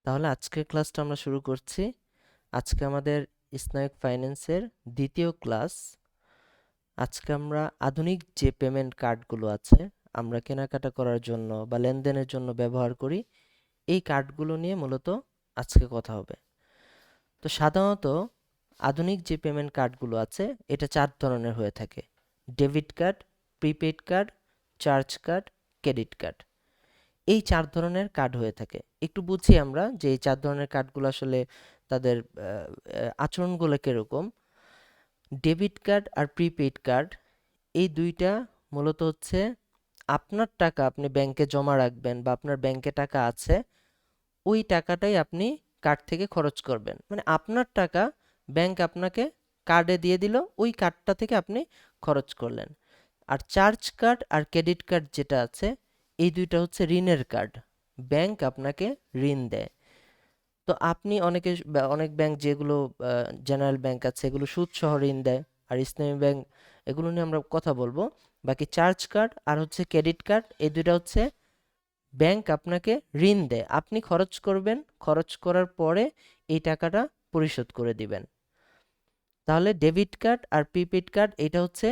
তাহলে আজকের ক্লাসটা আমরা শুরু করছি। আজকে আমাদের ইসলামিক ফাইন্যান্সের দ্বিতীয় ক্লাস। আজকে আমরা আধুনিক যে পেমেন্ট কার্ডগুলো আছে, আমরা কেনাকাটা করার জন্য বা লেনদেনের জন্য ব্যবহার করি, এই কার্ডগুলো নিয়ে মূলত আজকে কথা হবে। তো সাধারণত আধুনিক যে পেমেন্ট কার্ডগুলো আছে, এটা 4 ধরনের হয়ে থাকে: debit card, prepaid card, charge card, credit card. এই 4 ধরনের কার্ড হয়ে থাকে। একটু বুঝি আমরা যে এই 4 ধরনের কার্ডগুলো আসলে তাদের আচরণগুলো কিরকম। ডেবিট কার্ড আর প্রিপেইড কার্ড, এই দুইটা মূলত হচ্ছে আপনার টাকা আপনি ব্যাংকে জমা রাখবেন বা আপনার ব্যাংকে টাকা আছে, ওই টাকাটাই আপনি কার্ড থেকে খরচ করবেন। মানে আপনার টাকা ব্যাংক আপনাকে কার্ডে দিয়ে দিল, ওই কার্ডটা থেকে আপনি খরচ করলেন। আর চার্জ কার্ড আর ক্রেডিট কার্ড যেটা আছে, এই দুইটা হচ্ছে ঋণের কার্ড। ব্যাংক আপনাকে ঋণ দেয়। তো আপনি অনেক ব্যাংক যেগুলো জেনারেল ব্যাংক আছে, এগুলো সুদ সহ ঋণ দেয়। আর ইসলামী ব্যাংক, এগুলো নিয়ে আমরা কথা বলবো। বাকি চার্জ কার্ড আর হচ্ছে ক্রেডিট কার্ড, এই দুইটা হচ্ছে ব্যাংক আপনাকে ঋণ দেয়, আপনি খরচ করবেন, খরচ করার পরে এই টাকাটা পরিশোধ করে দিবেন। তাহলে ডেবিট কার্ড আর প্রিপেড কার্ড, এটা হচ্ছে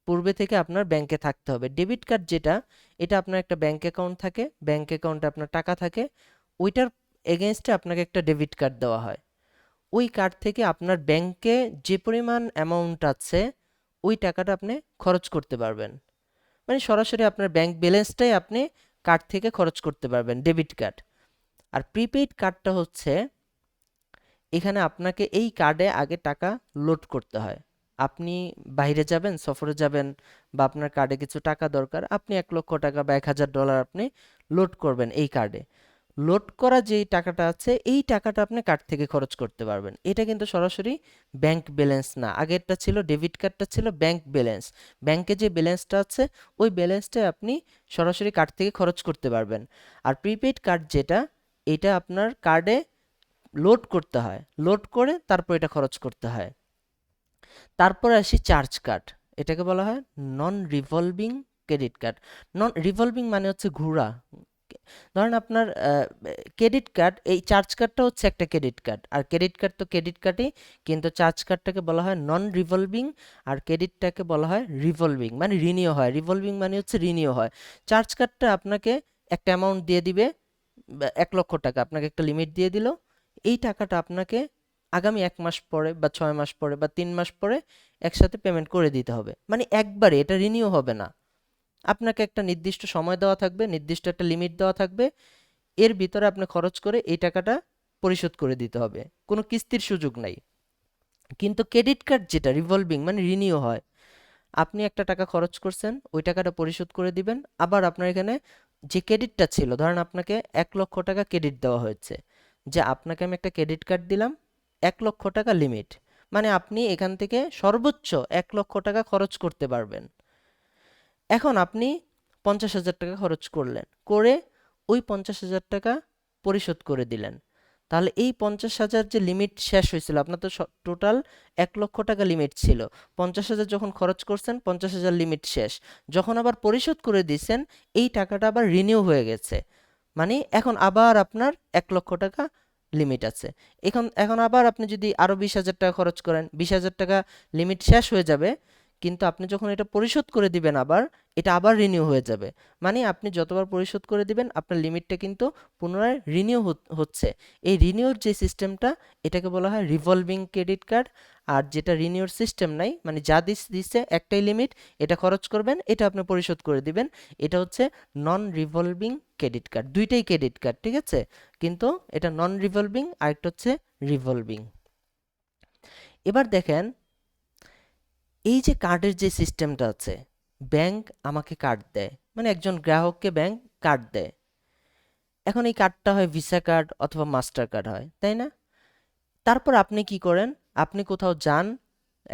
পূর্বে থেকে আপনার ব্যাংকে থাকতে হবে। ডেবিট কার্ড যেটা, এটা আপনার একটা ব্যাংক অ্যাকাউন্ট থাকে, ব্যাংক অ্যাকাউন্টে আপনার টাকা থাকে, ওইটার এগেনস্টে আপনাকে একটা ডেবিট কার্ড দেওয়া হয়। ওই কার্ড থেকে আপনার ব্যাংকে যে পরিমাণ অ্যামাউন্ট আছে, ওই টাকাটা আপনি খরচ করতে পারবেন। মানে সরাসরি আপনার ব্যাংক ব্যালেন্সটাই আপনি কার্ড থেকে খরচ করতে পারবেন, ডেবিট কার্ড। আর প্রিপেইড কার্ডটা হচ্ছে, এখানে আপনাকে এই কার্ডে আগে টাকা লোড করতে হয়। আপনি বাইরে যাবেন, সফরে যাবেন, বা আপনার কার্ডে কিছু টাকা দরকার, আপনি 1 লক্ষ টাকা বা 1,000 ডলার আপনি লোড করবেন এই কার্ডে। লোড করা যেই টাকাটা আছে, এই টাকাটা আপনি কার্ড থেকে খরচ করতে পারবেন। এটা কিন্তু সরাসরি ব্যাংক ব্যালেন্স না। আগেরটা ছিল, ডেবিট কার্ডটা ছিল ব্যাংক ব্যালেন্স। ব্যাংকে যে ব্যালেন্সটা আছে, ওই ব্যালেন্সটাই আপনি সরাসরি কার্ড থেকে খরচ করতে পারবেন। আর প্রিপেইড কার্ড যেটা, এটা আপনার কার্ডে লোড করতে হয়, লোড করে তারপর এটা খরচ করতে হয়। তারপরে আসি চার্জ কার্ড। এটাকে বলা হয় নন রিভলভিং ক্রেডিট কার্ড। নন রিভলভিং মানে হচ্ছে ঘোরা। ধরেন আপনার ক্রেডিট কার্ড, এই চার্জ কার্ডটা হচ্ছে একটা ক্রেডিট কার্ড, আর ক্রেডিট কার্ড তো ক্রেডিট কার্ডই, কিন্তু চার্জ কার্ডটাকে বলা হয় নন রিভলভিং, আর ক্রেডিটটাকে বলা হয় রিভলভিং, মানে রিনিউ হয়। রিভলভিং মানে হচ্ছে রিনিউ হয়। চার্জ কার্ডটা আপনাকে একটা অ্যামাউন্ট দিয়ে দিবে, 1 লক্ষ টাকা আপনাকে একটা লিমিট দিয়ে দিল। এই টাকাটা আপনাকে আগামী 1 মাস পরে বা 6 মাস পরে বা 3 মাস পরে একসাথে পেমেন্ট করে দিতে হবে। মানে একবারে এটা রিনিউ হবে না। আপনাকে একটা নির্দিষ্ট সময় দেওয়া থাকবে, নির্দিষ্ট একটা লিমিট দেওয়া থাকবে, এর ভিতরে আপনি খরচ করে এই টাকাটা পরিশোধ করে দিতে হবে। কোনো কিস্তির সুযোগ নাই। কিন্তু ক্রেডিট কার্ড যেটা রিভলভিং, মানে রিনিউ হয়, আপনি একটা টাকা খরচ করছেন, ওই টাকাটা পরিশোধ করে দিবেন। আবার আপনার এখানে যে ক্রেডিটটা ছিল, ধরেন আপনাকে 1 লক্ষ টাকা ক্রেডিট দেওয়া হয়েছে, যে আপনাকে আমি একটা ক্রেডিট কার্ড দিলাম, 1 লক্ষ টাকা লিমিট, মানে আপনি এখান থেকে সর্বোচ্চ 1 লক্ষ টাকা খরচ করতে পারবেন। এখন আপনি 50,000 টাকা খরচ করলেন, করে ওই 50,000 টাকা পরিশোধ করে দিলেন। তাহলে এই 50,000 যে লিমিট শেষ হয়েছিল, আপনার তো টোটাল 1 লক্ষ টাকা লিমিট ছিল। 50,000 যখন খরচ করছেন, 50,000 লিমিট শেষ। যখন আবার পরিশোধ করে দিয়েছেন, এই টাকাটা আবার রিনিউ হয়ে গেছে। মানে এখন আবার আপনার 1 লক্ষ টাকা লিমিট আছে। এখন এখন আবার আপনি যদি আরও 20,000 টাকা খরচ করেন, 20,000 টাকা লিমিট শেষ হয়ে যাবে, কিন্তু আপনি যখন এটা পরিশোধ করে দিবেন আবার, এটা আবার রিনিউ হয়ে যাবে। মানে আপনি যতবার পরিশোধ করে দিবেন, আপনার লিমিটটা কিন্তু পুনরায় রিনিউ হচ্ছে। এই রিনিউর যে সিস্টেমটা, এটাকে বলা হয় রিভলভিং ক্রেডিট কার্ড। আর যেটা রিনিউর সিস্টেম নাই, মানে যা দিচ্ছে একটাই লিমিট, এটা খরচ করবেন, এটা আপনি পরিশোধ করে দিবেন, এটা হচ্ছে নন রিভলভিং ক্রেডিট কার্ড। দুইটাই ক্রেডিট কার্ড, ঠিক আছে, কিন্তু এটা নন রিভলভিং, আর একটা হচ্ছে রিভলভিং। এবার দেখেন, এই যে কার্ডের যে সিস্টেমটা আছে, ব্যাংক আমাকে কার্ড দেয়, মানে একজন গ্রাহককে ব্যাংক কার্ড দেয়। এখন এই কার্ডটা হয় ভিসা কার্ড অথবা মাস্টার কার্ড হয়, তাই না? তারপর আপনি কি করেন? আপনি কোথাও যান,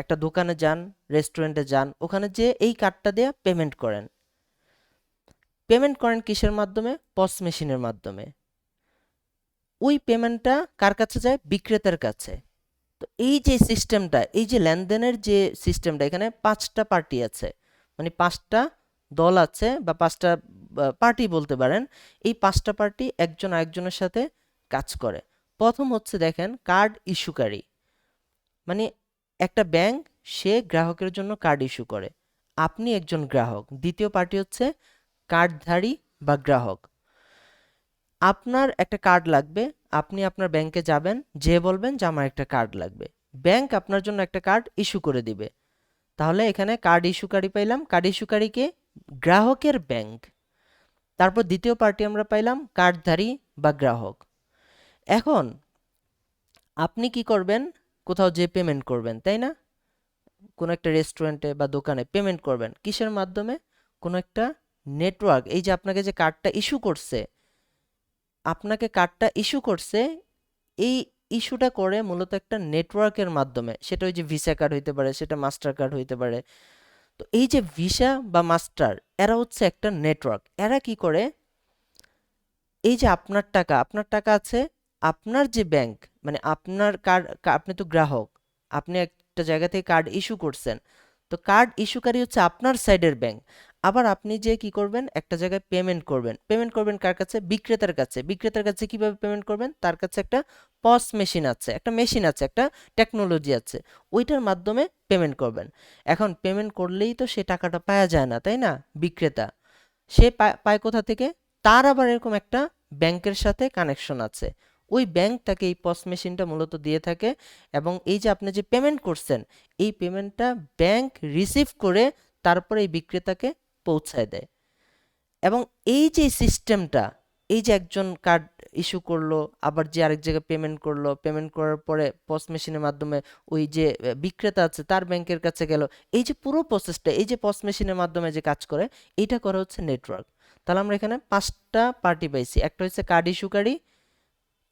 একটা দোকানে যান, রেস্টুরেন্টে যান, ওখানে যেয়ে এই কার্ডটা দিয়ে পেমেন্ট করেন। পেমেন্ট করেন কিসের মাধ্যমে? পস মেশিনের মাধ্যমে। ওই পেমেন্টটা কার কাছে যায়? বিক্রেতার কাছে। তো এই যে সিস্টেমটা, এই যে লেনদেনের যে সিস্টেমটা, এখানে 5টা পার্টি আছে, মানে 5টা দল আছে, বা 5টা পার্টি বলতে পারেন। এই 5টা পার্টি একজন আরেকজনের সাথে কাজ করে। প্রথম হচ্ছে দেখেন কার্ড ইস্যুকারী, মানে একটা ব্যাংক সে গ্রাহকের জন্য কার্ড ইস্যু করে, আপনি একজন গ্রাহক। দ্বিতীয় পার্টি হচ্ছে কার্ডধারী বা গ্রাহক। আপনার একটা কার্ড লাগবে, আপনি আপনার ব্যাংকে যাবেন, যে বলবেন যে আমার একটা কার্ড লাগবে, ব্যাংক আপনার জন্য একটা কার্ড ইস্যু করে দিবে। তাহলে এখানে কার্ড ইস্যুকারী পাইলাম, কার্ড ইস্যুকারীকে গ্রাহকের ব্যাংক। তারপর দ্বিতীয় পার্টি আমরা পাইলাম কার্ডধারী বা গ্রাহক। এখন আপনি কি করবেন, কোথাও যে পেমেন্ট করবেন, তাই না? কোনো একটা রেস্টুরেন্টে বা দোকানে পেমেন্ট করবেন কিসের মাধ্যমে? কোনো একটা নেটওয়ার্ক, এই যে আপনাকে যে কার্ডটা ইস্যু করছে, আপনাকে কার্ডটা ইস্যু করছে, এই ইস্যুটা করে মূলত একটা নেটওয়ার্কের মাধ্যমে। সেটা ওই যে ভিসা কার্ড হইতে পারে, সেটা মাস্টার কার্ড হইতে পারে। তো এই যে ভিসা বা মাস্টার, এরা হচ্ছে একটা নেটওয়ার্ক। এরা কি করে, এই যে আপনার টাকা আছে, আপনার যে ব্যাংক, মানে আপনার কার্ড, আপনি তো গ্রাহক, আপনি একটা জায়গা থেকে কার্ড ইস্যু করছেন, তো কার্ড ইস্যুকারী হচ্ছে আপনার সাইডের ব্যাংক। আবার আপনি যে কি করবেন, একটা জায়গায় পেমেন্ট করবেন, পেমেন্ট করবেন কার কাছে? বিক্রেতার কাছে। বিক্রেতার কাছে কিভাবে পেমেন্ট করবেন? তার কাছে একটা পস মেশিন আছে, একটা মেশিন আছে, একটা টেকনোলজি আছে, ওইটার মাধ্যমে পেমেন্ট করবেন। এখন পেমেন্ট করলেই তো সে টাকাটা পাওয়া যায় না, তাই না? বিক্রেতা সে পায় কোথা থেকে? তার আবার এরকম একটা ব্যাংকের সাথে কানেকশন আছে, ওই ব্যাংক তাকে এই পস মেশিনটা মূলত দিয়ে থাকে। এবং এই যে আপনি যে পেমেন্ট করছেন, এই পেমেন্টটা ব্যাংক রিসিভ করে তারপরে এই বিক্রেতাকে পৌঁছায় দেয়। এবং এই যে সিস্টেমটা, এই যে একজন কার্ড ইস্যু করলো, আবার যে আরেক জায়গায় পেমেন্ট করলো, পেমেন্ট করার পরে পস মেশিনের মাধ্যমে ওই যে বিক্রেতা আছে তার ব্যাংকের কাছে গেল, এই যে পুরো প্রসেসটা, এই যে পস মেশিনের মাধ্যমে যে কাজ করে, এইটা করা হচ্ছে নেটওয়ার্ক। তাহলে আমরা এখানে পাঁচটা পার্টি পাইছি। একটা হচ্ছে কার্ড ইস্যুকারী,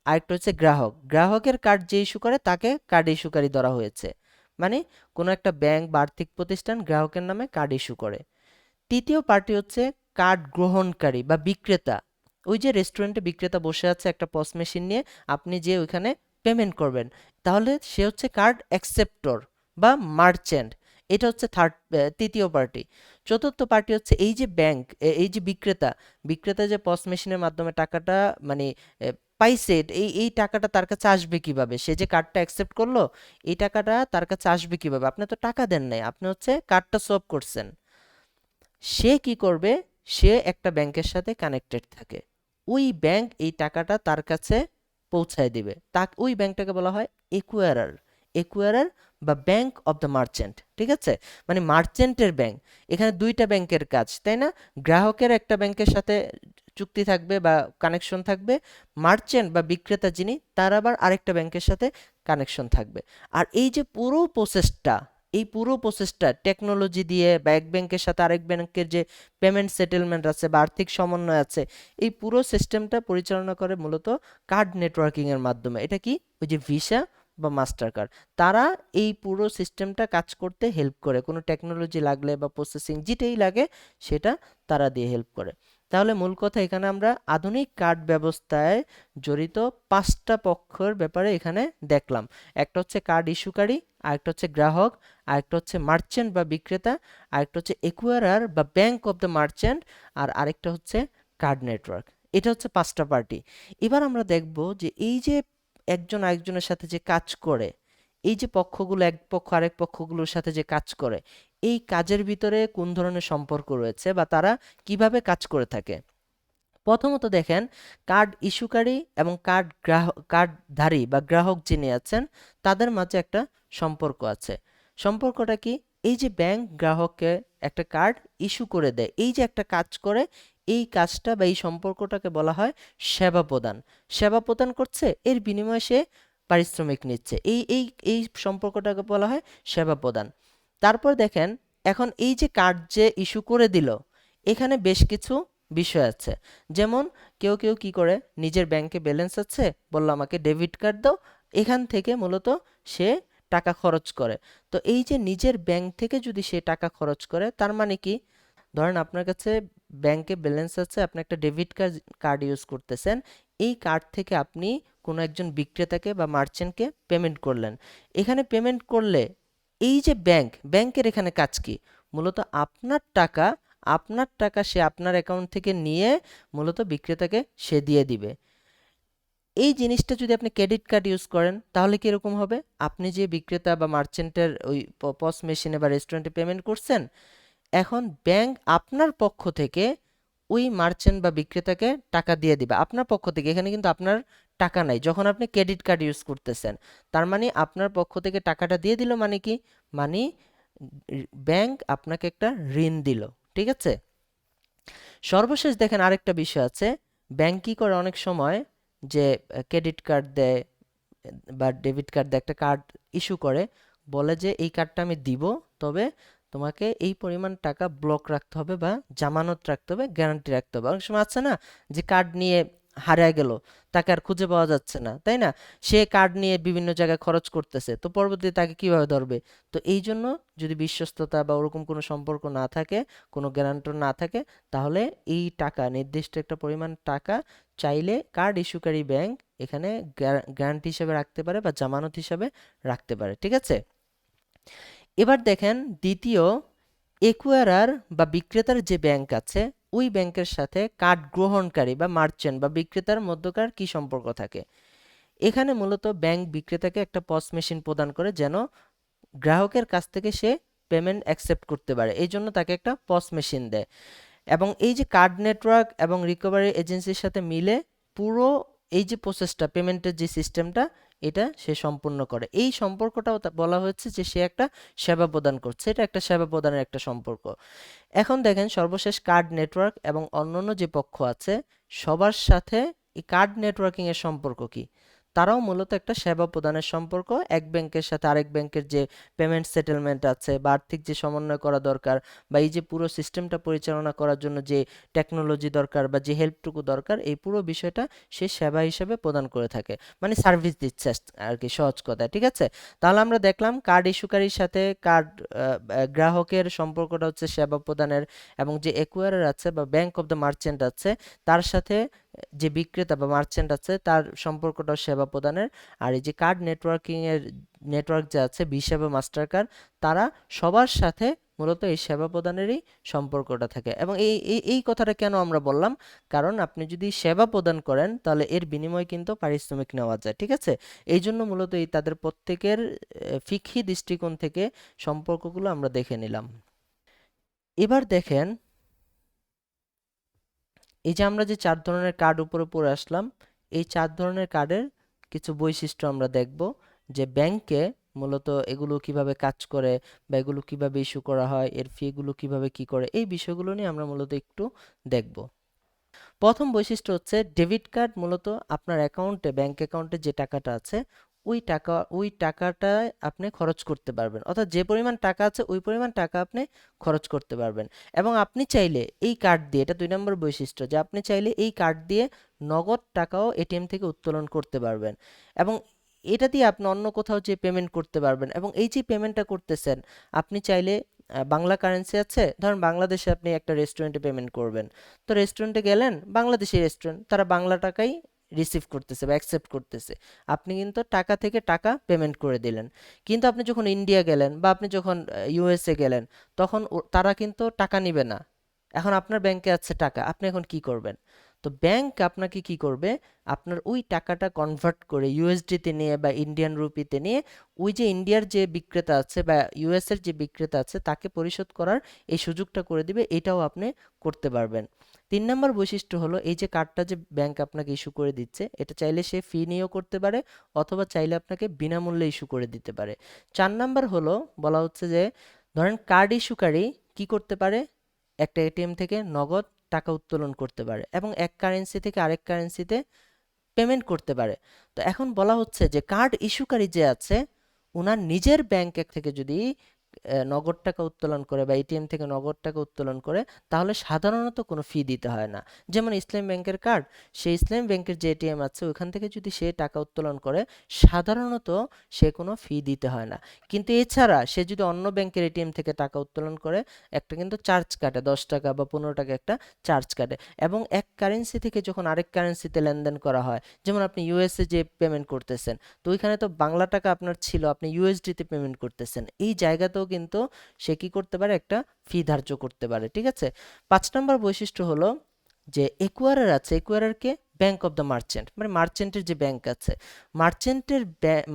আরেকটা হচ্ছে গ্রাহক, গ্রাহকের কার্ড যে ইস্যু করে তাকে কার্ড ইস্যুকারী ধরা হয়েছে, মানে কোনো একটা ব্যাংক বা আর্থিক প্রতিষ্ঠান গ্রাহকের নামে কার্ড ইস্যু করে। তৃতীয় পার্টি হচ্ছে কার্ড গ্রহণকারী বা বিক্রেতা। ওই যে রেস্টুরেন্টে বিক্রেতা বসে আছে একটা পস মেশিন নিয়ে, আপনি যে ওইখানে পেমেন্ট করবেন, তাহলে সে হচ্ছে কার্ড অ্যাকসেপ্টর বা মার্চেন্ট। এটা হচ্ছে তৃতীয় পার্টি। চতুর্থ পার্টি হচ্ছে এই যে ব্যাংক, এই যে বিক্রেতা, বিক্রেতা যে পস মেশিনের মাধ্যমে টাকাটা মানে এ, পাইছে, এই টাকাটা তার কাছে আসবে কিভাবে? সে যে কার্ডটা অ্যাকসেপ্ট করলো, এই টাকাটা তার কাছে আসবে কিভাবে? আপনি তো টাকা দেন নাই, আপনি হচ্ছে কার্ডটা সোয়াপ করছেন। সে কি করবে? সে একটা ব্যাংকের সাথে কানেক্টেড থাকে, ওই ব্যাংক এই টাকাটা তার কাছে পৌঁছায় দিবে। ওই ব্যাংকটাকে বলা হয় একুয়ারার। একুয়ারার বা ব্যাংক অফ দ্য মার্চেন্ট, ঠিক আছে? মানে মার্চেন্টের ব্যাংক। এখানে দুইটা ব্যাংকের কাজ, তাই না? গ্রাহকের একটা ব্যাংকের সাথে চুক্তি থাকবে বা কানেকশন থাকবে, মার্চেন্ট বা বিক্রেতা যিনি, তার আবার আরেকটা ব্যাংকের সাথে কানেকশন থাকবে। আর এই যে পুরো প্রসেসটা, এই পুরো প্রসেসটা টেকনোলজি দিয়ে বা এক ব্যাংকের সাথে আরেক ব্যাংকের যে পেমেন্ট সেটেলমেন্ট আছে বা আর্থিক সমন্বয় আছে, এই পুরো সিস্টেমটা পরিচালনা করে মূলত কার্ড নেটওয়ার্কিং এর মাধ্যমে। এটা কি? ওই যে ভিসা বা মাস্টার কার্ড, তারা এই পুরো সিস্টেমটা কাজ করতে হেল্প করে। কোনো টেকনোলজি লাগলে বা প্রসেসিং যেটাই লাগে, সেটা তারা দিয়ে হেল্প করে। তাহলে মূল কথা, এখানে আমরা আধুনিক কার্ড ব্যবস্থায় জড়িত পাঁচটা পক্ষের ব্যাপারে এখানে দেখলাম। একটা হচ্ছে কার্ড ইস্যুকারী, আরেকটা হচ্ছে গ্রাহক, আরেকটা হচ্ছে মার্চেন্ট বা বিক্রেতা, আরেকটা হচ্ছে একুয়ারার বা ব্যাংক অফ দ্য মার্চেন্ট, আর আরেকটা হচ্ছে কার্ড নেটওয়ার্ক। এটা হচ্ছে পাঁচটা পার্টি। এবার আমরা দেখব যে এই যে একজন আরেকজনের সাথে যে কাজ করে, এই যে পক্ষগুলো এক পক্ষ আরেক পক্ষগুলোর সাথে যে কাজ করে, এই কাজের ভিতরে কোন ধরনের সম্পর্ক রয়েছে বা তারা কিভাবে কাজ করে থাকে। প্রথমত দেখেন, কার্ড ইস্যুকারী এবং কার্ডধারী বা গ্রাহক যিনি আছেন, তাদের মাঝে একটা সম্পর্ক আছে। সম্পর্কটা কি? এই যে ব্যাংক গ্রাহককে একটা কার্ড ইস্যু করে দেয়, এই যে একটা কাজ করে, এই কাজটা বা এই সম্পর্কটাকে বলা হয় সেবা প্রদান। সেবা প্রদান করছে, এর বিনিময়ে সে পারিশ্রমিক নিচ্ছে, এই এই এই সম্পর্কটাকে বলা হয় সেবা প্রদান। তারপর দেখেন, এখন এই যে কার্ড যে ইস্যু করে দিল, এখানে বেশ কিছু বিষয় আছে। যেমন কেউ কেউ কি করে, নিজের ব্যাংকে ব্যালেন্স আছে, বললো আমাকে ডেবিট কার্ড দাও, এখান থেকে মূলত সে টাকা খরচ করে। তো এই যে নিজের ব্যাংক থেকে যদি সে টাকা খরচ করে, তার মানে কি? ধরেন আপনার কাছে ব্যাংকে ব্যালেন্স আছে, আপনি একটা ডেবিট কার্ড কার্ড ইউজ করতেছেন, এই কার্ড থেকে আপনি কোনো একজন বিক্রেতাকে বা মার্চেন্টকে পেমেন্ট করলেন। এখানে পেমেন্ট করলে এই যে ব্যাংকের এখানে কাজ কি? মূলত আপনার টাকা সে আপনার অ্যাকাউন্ট থেকে নিয়ে মূলত বিক্রেতাকে সে দিয়ে দিবে। এই জিনিসটা যদি আপনি ক্রেডিট কার্ড ইউজ করেন তাহলে কীরকম হবে? আপনি যে বিক্রেতা বা মার্চেন্টের ওই পস মেশিনে বা রেস্টুরেন্টে পেমেন্ট করছেন, এখন ব্যাংক আপনার পক্ষ থেকে ওই মার্চেন্ট বা বিক্রেতাকে টাকা দিয়ে দিবে আপনার পক্ষ থেকে। এখানে কিন্তু আপনার টাকা নাই যখন আপনি ক্রেডিট কার্ড ইউজ করতেছেন। তার মানে আপনার পক্ষ থেকে টাকাটা দিয়ে দিল, মানে কি? মানে ব্যাংক আপনাকে একটা ঋণ দিল, ঠিক আছে? সর্বশেষ দেখেন আরেকটা বিষয় আছে। ব্যাংক কি করে অনেক সময়, যে ক্রেডিট কার্ড দেয় বা ডেবিট কার্ড দেয়, একটা কার্ড ইস্যু করে, বলে যে এই কার্ডটা আমি দিব, তবে তোমাকে এই পরিমাণ টাকা ব্লক রাখতে হবে বা জামানত রাখতে হবে, গ্যারান্টি রাখতে হবে। অনেক সময় আছে না যে কার্ড নিয়ে হারিয়ে গেল, তাকে আর খুঁজে পাওয়া যাচ্ছে না, তাই না? সে কার্ড নিয়ে বিভিন্ন জায়গায় খরচ করতেছে, তো পরবর্তীতে তাকে কিভাবে ধরবে? তো এই জন্য যদি বিশ্বস্ততা বা ওরকম কোনো সম্পর্ক না থাকে, কোনো গ্যারান্টর না থাকে, তাহলে এই টাকা, নির্দিষ্ট একটা পরিমাণ টাকা চাইলে কার্ড ইস্যুকারী ব্যাংক এখানে গ্যারান্টি হিসেবে রাখতে পারে বা জামানত হিসেবে রাখতে পারে, ঠিক আছে? এবার দেখেন দ্বিতীয়, একুয়ারার বা বিক্রেতার যে ব্যাংক আছে, ওই ব্যাংকের সাথে কার্ড গ্রহণকারী বা মার্চেন্ট বা বিক্রেতার মধ্যকার কি সম্পর্ক থাকে? এখানে মূলত ব্যাংক বিক্রেতাকে একটা পস মেশিন প্রদান করে, যেন গ্রাহকের কাছ থেকে সে পেমেন্ট অ্যাকসেপ্ট করতে পারে, এই জন্য তাকে একটা পস মেশিন দেয়। এবং এই যে কার্ড নেটওয়ার্ক এবং রিকভারি এজেন্সির সাথে মিলে পুরো এই যে প্রসেসটা, পেমেন্টের যে সিস্টেমটা, এটা সে সম্পূর্ণ করে। এই সম্পর্কটাও বলা হয়েছে যে সে একটা সেবা প্রদান করছে, এটা একটা সেবা প্রদানের একটা সম্পর্ক। এখন দেখেন সর্বশেষ কার্ড নেটওয়ার্ক এবং অন্যান্য যে পক্ষ আছে সবার সাথে এই কার্ড নেটওয়ার্কিং এর সম্পর্ক কি? তারাও মূলত একটা সেবা প্রদানের সম্পর্ক। এক ব্যাংকের সাথে আরেক ব্যাংকের যে পেমেন্ট সেটেলমেন্ট আছে বা আর্থিক যে সমন্বয় করা দরকার, বা এই যে পুরো সিস্টেমটা পরিচালনা করার জন্য যে টেকনোলজি দরকার বা যে হেল্পটুকু দরকার, এই পুরো বিষয়টা সে সেবা হিসেবে প্রদান করে থাকে, মানে সার্ভিস দিচ্ছে আর কি, সহজ কথায়, ঠিক আছে? তাহলে আমরা দেখলাম কার্ড ইস্যুকারীর সাথে কার্ড গ্রাহকের সম্পর্কটা হচ্ছে সেবা প্রদানের, এবং যে একুয়ারার আছে বা ব্যাংক অফ দ্য মার্চেন্ট আছে, তার সাথে যে বিক্রেতা বা মার্চেন্ট আছে তার সম্পর্কটাও সেবা প্রদানের। আর এই যে কার্ড নেটওয়ার্কিং এর নেটওয়ার্ক যে আছে, ভিসা বা মাস্টার কার্ড, তারা সবার সাথে মূলত এই সেবা প্রদানেরই সম্পর্কটা থাকে। এবং এই কথাটা কেন আমরা বললাম? কারণ আপনি যদি সেবা প্রদান করেন তাহলে এর বিনিময়ে কিন্তু পারিশ্রমিক নেওয়া যায়, ঠিক আছে? এই জন্য মূলত এই তাদের প্রত্যেকের ফিকহি দৃষ্টিকোণ থেকে সম্পর্কগুলো আমরা দেখে নিলাম। এবার দেখেন, এই যে আমরা যে 4 ধরনের কার্ড উপরে পড়ে আসলাম, এই 4 ধরনের কার্ডের কিছু বৈশিষ্ট্য আমরা দেখব, যে ব্যাংকে মূলত এগুলো কিভাবে কাজ করে বা এগুলো কিভাবে ইস্যু করা হয়, এর ফিগুলো কিভাবে কি করে, এই বিষয়গুলো নিয়ে আমরা মূলত একটু দেখব। প্রথম বৈশিষ্ট্য হচ্ছে ডেবিট কার্ড মূলত আপনার অ্যাকাউন্টে, ব্যাংক অ্যাকাউন্টে যে টাকাটা আছে ওই টাকাটা আপনি খরচ করতে পারবেন, অর্থাৎ যে পরিমাণ টাকা আছে ওই পরিমাণ টাকা আপনি খরচ করতে পারবেন। এবং আপনি চাইলে এই কার্ড দিয়ে, এটা 2 নম্বর বৈশিষ্ট্য, যে আপনি চাইলে এই কার্ড দিয়ে নগদ টাকাও এটিএম থেকে উত্তোলন করতে পারবেন, এবং এটা দিয়ে আপনি অন্য কোথাও যে পেমেন্ট করতে পারবেন। এবং এই যে পেমেন্টটা করতেছেন, আপনি চাইলে বাংলা কারেন্সি আছে, ধরুন বাংলাদেশে আপনি একটা রেস্টুরেন্টে পেমেন্ট করবেন, তো রেস্টুরেন্টে গেলেন, বাংলাদেশি রেস্টুরেন্ট, তারা বাংলা টাকাই রিসিভ করতেছে বা অ্যাকসেপ্ট করতেছে, আপনি কিন্তু টাকা থেকে টাকা পেমেন্ট করে দিলেন। কিন্তু আপনি যখন ইন্ডিয়া গেলেন বা আপনি যখন ইউএসএ গেলেন, তখন তারা কিন্তু টাকা নিবে না। এখন আপনার ব্যাংকে আছে টাকা, আপনি এখন কি করবেন? তো ব্যাংক আপনাকে কি করবে, আপনার ওই টাকাটা কনভার্ট করে ইউএসডিতে নিয়ে বা ইন্ডিয়ান রুপিতে নিয়ে ওই যে ইন্ডিয়ার যে বিক্রেতা আছে বা ইউএস এর যে বিক্রেতা আছে তাকে পরিশোধ করার এই সুযোগটা করে দিবে, এটাও আপনি করতে পারবেন। 3 নম্বর বৈশিষ্ট্য হলো, এই যে কার্ডটা যে ব্যাংক আপনাকে ইস্যু করে দিচ্ছে, এটা চাইলে সে ফি নিয়েও করতে পারে, অথবা চাইলে আপনাকে বিনামূল্যে ইস্যু করে দিতে পারে। 4 নম্বর হলো, বলা হচ্ছে যে ধরেন কার্ড ইস্যুকারী কি করতে পারে, একটা এটিএম থেকে নগদ টাকা উত্তোলন করতে পারে এবং এক কারেন্সি থেকে আরেক কারেন্সিতে পেমেন্ট করতে পারে। তো এখন বলা হচ্ছে যে কার্ড ইস্যুকারী যে আছে, ওনার নিজের ব্যাংক থেকে যদি নগদ টাকা উত্তোলন করে বা এটিএম থেকে নগদ টাকা উত্তোলন করে, তাহলে সাধারণত কোনো ফি দিতে হয় না। যেমন ইসলাম ব্যাংকের কার্ড, সেই ইসলাম ব্যাংকের যে এটিএম আছে ওখান থেকে যদি সে টাকা উত্তোলন করে, সাধারণত সে কোনো ফি দিতে হয় না। কিন্তু এছাড়া সে যদি অন্য ব্যাংকের এটিএম থেকে টাকা উত্তোলন করে, একটা কিন্তু চার্জ কাটে, 10 টাকা বা 15 টাকা একটা চার্জ কাটে। এবং এক কারেন্সি থেকে যখন আরেক কারেন্সিতে লেনদেন করা হয়, যেমন আপনি ইউএসএ যে পেমেন্ট করতেছেন, তো ওইখানে তো বাংলা টাকা আপনার ছিল, আপনি ইউএসডিতে পেমেন্ট করতেছেন, এই জায়গাতেও কিন্তু সে কি করতে পারে, একটা ফি ধার্য করতে পারে, ঠিক আছে? 5 নম্বর বৈশিষ্ট্য হলো, যে একুয়ারার আছে, একুয়ারারকে ব্যাংক অফ দ্য মার্চেন্ট, মানে মার্চেন্টের যে ব্যাংক আছে,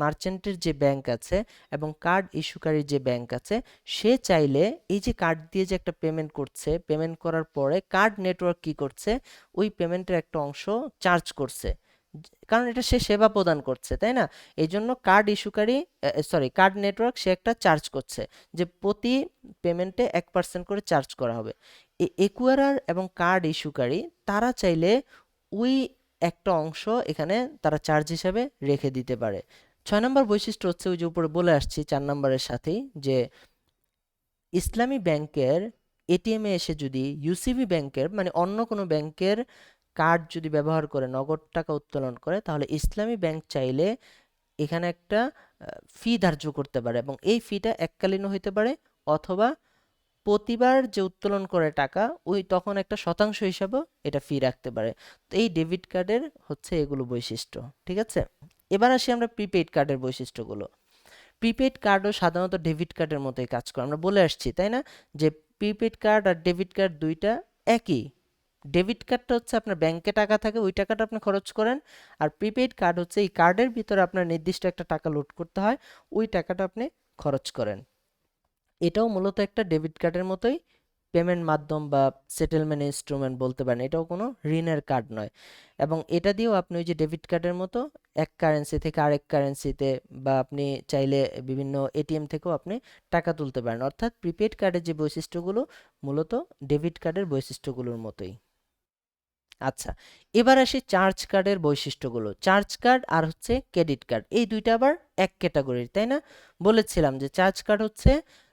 মার্চেন্টের যে ব্যাংক আছে এবং কার্ড ইস্যুকারীর যে ব্যাংক আছে, সে চাইলে এই যে কার্ড দিয়ে যে একটা পেমেন্ট করছে, পেমেন্ট করার পরে কার্ড নেটওয়ার্ক কি করছে, ওই পেমেন্টের একটা অংশ চার্জ করছে, কারণ এটা সে সেবা প্রদান করছে, তাই না? এই জন্য কার্ড ইস্যুকারী, কার্ড নেটওয়ার্ক সে একটা চার্জ করছে, যে প্রতি পেমেন্টে 1% করে চার্জ করা হবে। একুয়ারার এবং কার্ড ইস্যুকারী তারা চাইলে ওই একটা অংশ এখানে তারা চার্জ হিসাবে রেখে দিতে পারে। 6 নম্বর বৈশিষ্ট্য হচ্ছে ওই যে উপরে বলে আসছি 4 নম্বরের সাথেই, যে ইসলামী ব্যাংকের এটিএমে এসে যদি ইউসিবি ব্যাংকের মানে অন্য কোনো ব্যাংকের কার্ড যদি ব্যবহার করে নগদ টাকা উত্তোলন করে, তাহলে ইসলামী ব্যাংক চাইলে এখানে একটা ফি ধার্য করতে পারে, এবং এই ফিটা এককালীনও হইতে পারে, অথবা প্রতিবার যে উত্তোলন করে টাকা ওই তখন একটা শতাংশ হিসাবেও এটা ফি রাখতে পারে। তো এই ডেবিট কার্ডের হচ্ছে এগুলো বৈশিষ্ট্য, ঠিক আছে? এবার আসি আমরা প্রিপেইড কার্ডের বৈশিষ্ট্যগুলো। প্রিপেইড কার্ডও সাধারণত ডেবিট কার্ডের মতোই কাজ করে, আমরা বলে আসছি তাই না, যে প্রিপেইড কার্ড আর ডেবিট কার্ড দুইটা একই। ডেবিট কার্ডটা হচ্ছে আপনার ব্যাংকে টাকা থাকে, ওই টাকাটা আপনি খরচ করেন, আর প্রিপেইড কার্ড হচ্ছে এই কার্ডের ভিতরে আপনার নির্দিষ্ট একটা টাকা লোড করতে হয়, ওই টাকাটা আপনি খরচ করেন। এটাও মূলত একটা ডেবিট কার্ডের মতোই পেমেন্ট মাধ্যম বা সেটেলমেন্ট ইনস্ট্রুমেন্ট বলতে পারেন, এটাও কোনো ঋণের কার্ড নয়। এবং এটা দিয়েও আপনি ওই যে ডেবিট কার্ডের মতো এক কারেন্সি থেকে আরেক কারেন্সিতে, বা আপনি চাইলে বিভিন্ন এটিএম থেকেও আপনি টাকা তুলতে পারেন, অর্থাৎ প্রিপেড কার্ডের যে বৈশিষ্ট্যগুলো মূলত ডেবিট কার্ডের বৈশিষ্ট্যগুলোর মতোই। আচ্ছা, এবার আসি চার্জ কার্ডের বৈশিষ্ট্যগুলো। চার্জ কার্ড আর হচ্ছে ক্রেডিট কার্ড, এই দুইটা আবার এক ক্যাটাগরির, তাই না? বলেছিলাম যে চার্জ কার্ড হচ্ছে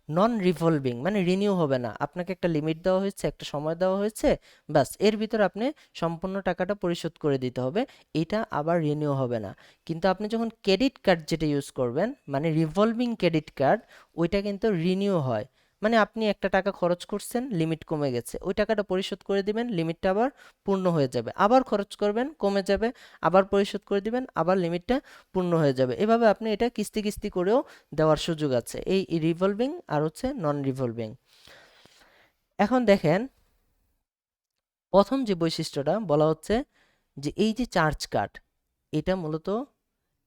নন রিভলভিং, মানে রিনিউ হবে না, আপনাকে একটা লিমিট দেওয়া হয়েছে, একটা সময় দেওয়া হয়েছে, বাস এর ভিতর আপনি সম্পূর্ণ টাকাটা পরিশোধ করে দিতে হবে, এটা আবার রিনিউ হবে না। কিন্তু আপনি যখন ক্রেডিট কার্ড যেটা ইউজ করবেন, মানে রিভলভিং ক্রেডিট কার্ড, ওইটা কিন্তু রিনিউ হয়, মানে আপনি একটা টাকা খরচ করছেন, লিমিট কমে গেছে, ওই টাকাটা পরিশোধ করে দিবেন, লিমিটটা আবার পূর্ণ হয়ে যাবে, আবার খরচ করবেন, কমে যাবে, আবার পরিশোধ করে দিবেন, আবার লিমিটটা পূর্ণ হয়ে যাবে, এভাবে আপনি এটা কিস্তি কিস্তি করেও দেওয়ার সুযোগ আছে, এই রিভলভিং আর হচ্ছে নন রিভলভিং। এখন দেখেন, প্রথম যে বৈশিষ্ট্যটা বলা হচ্ছে যে এই যে চার্জ কার্ড, এটা মূলত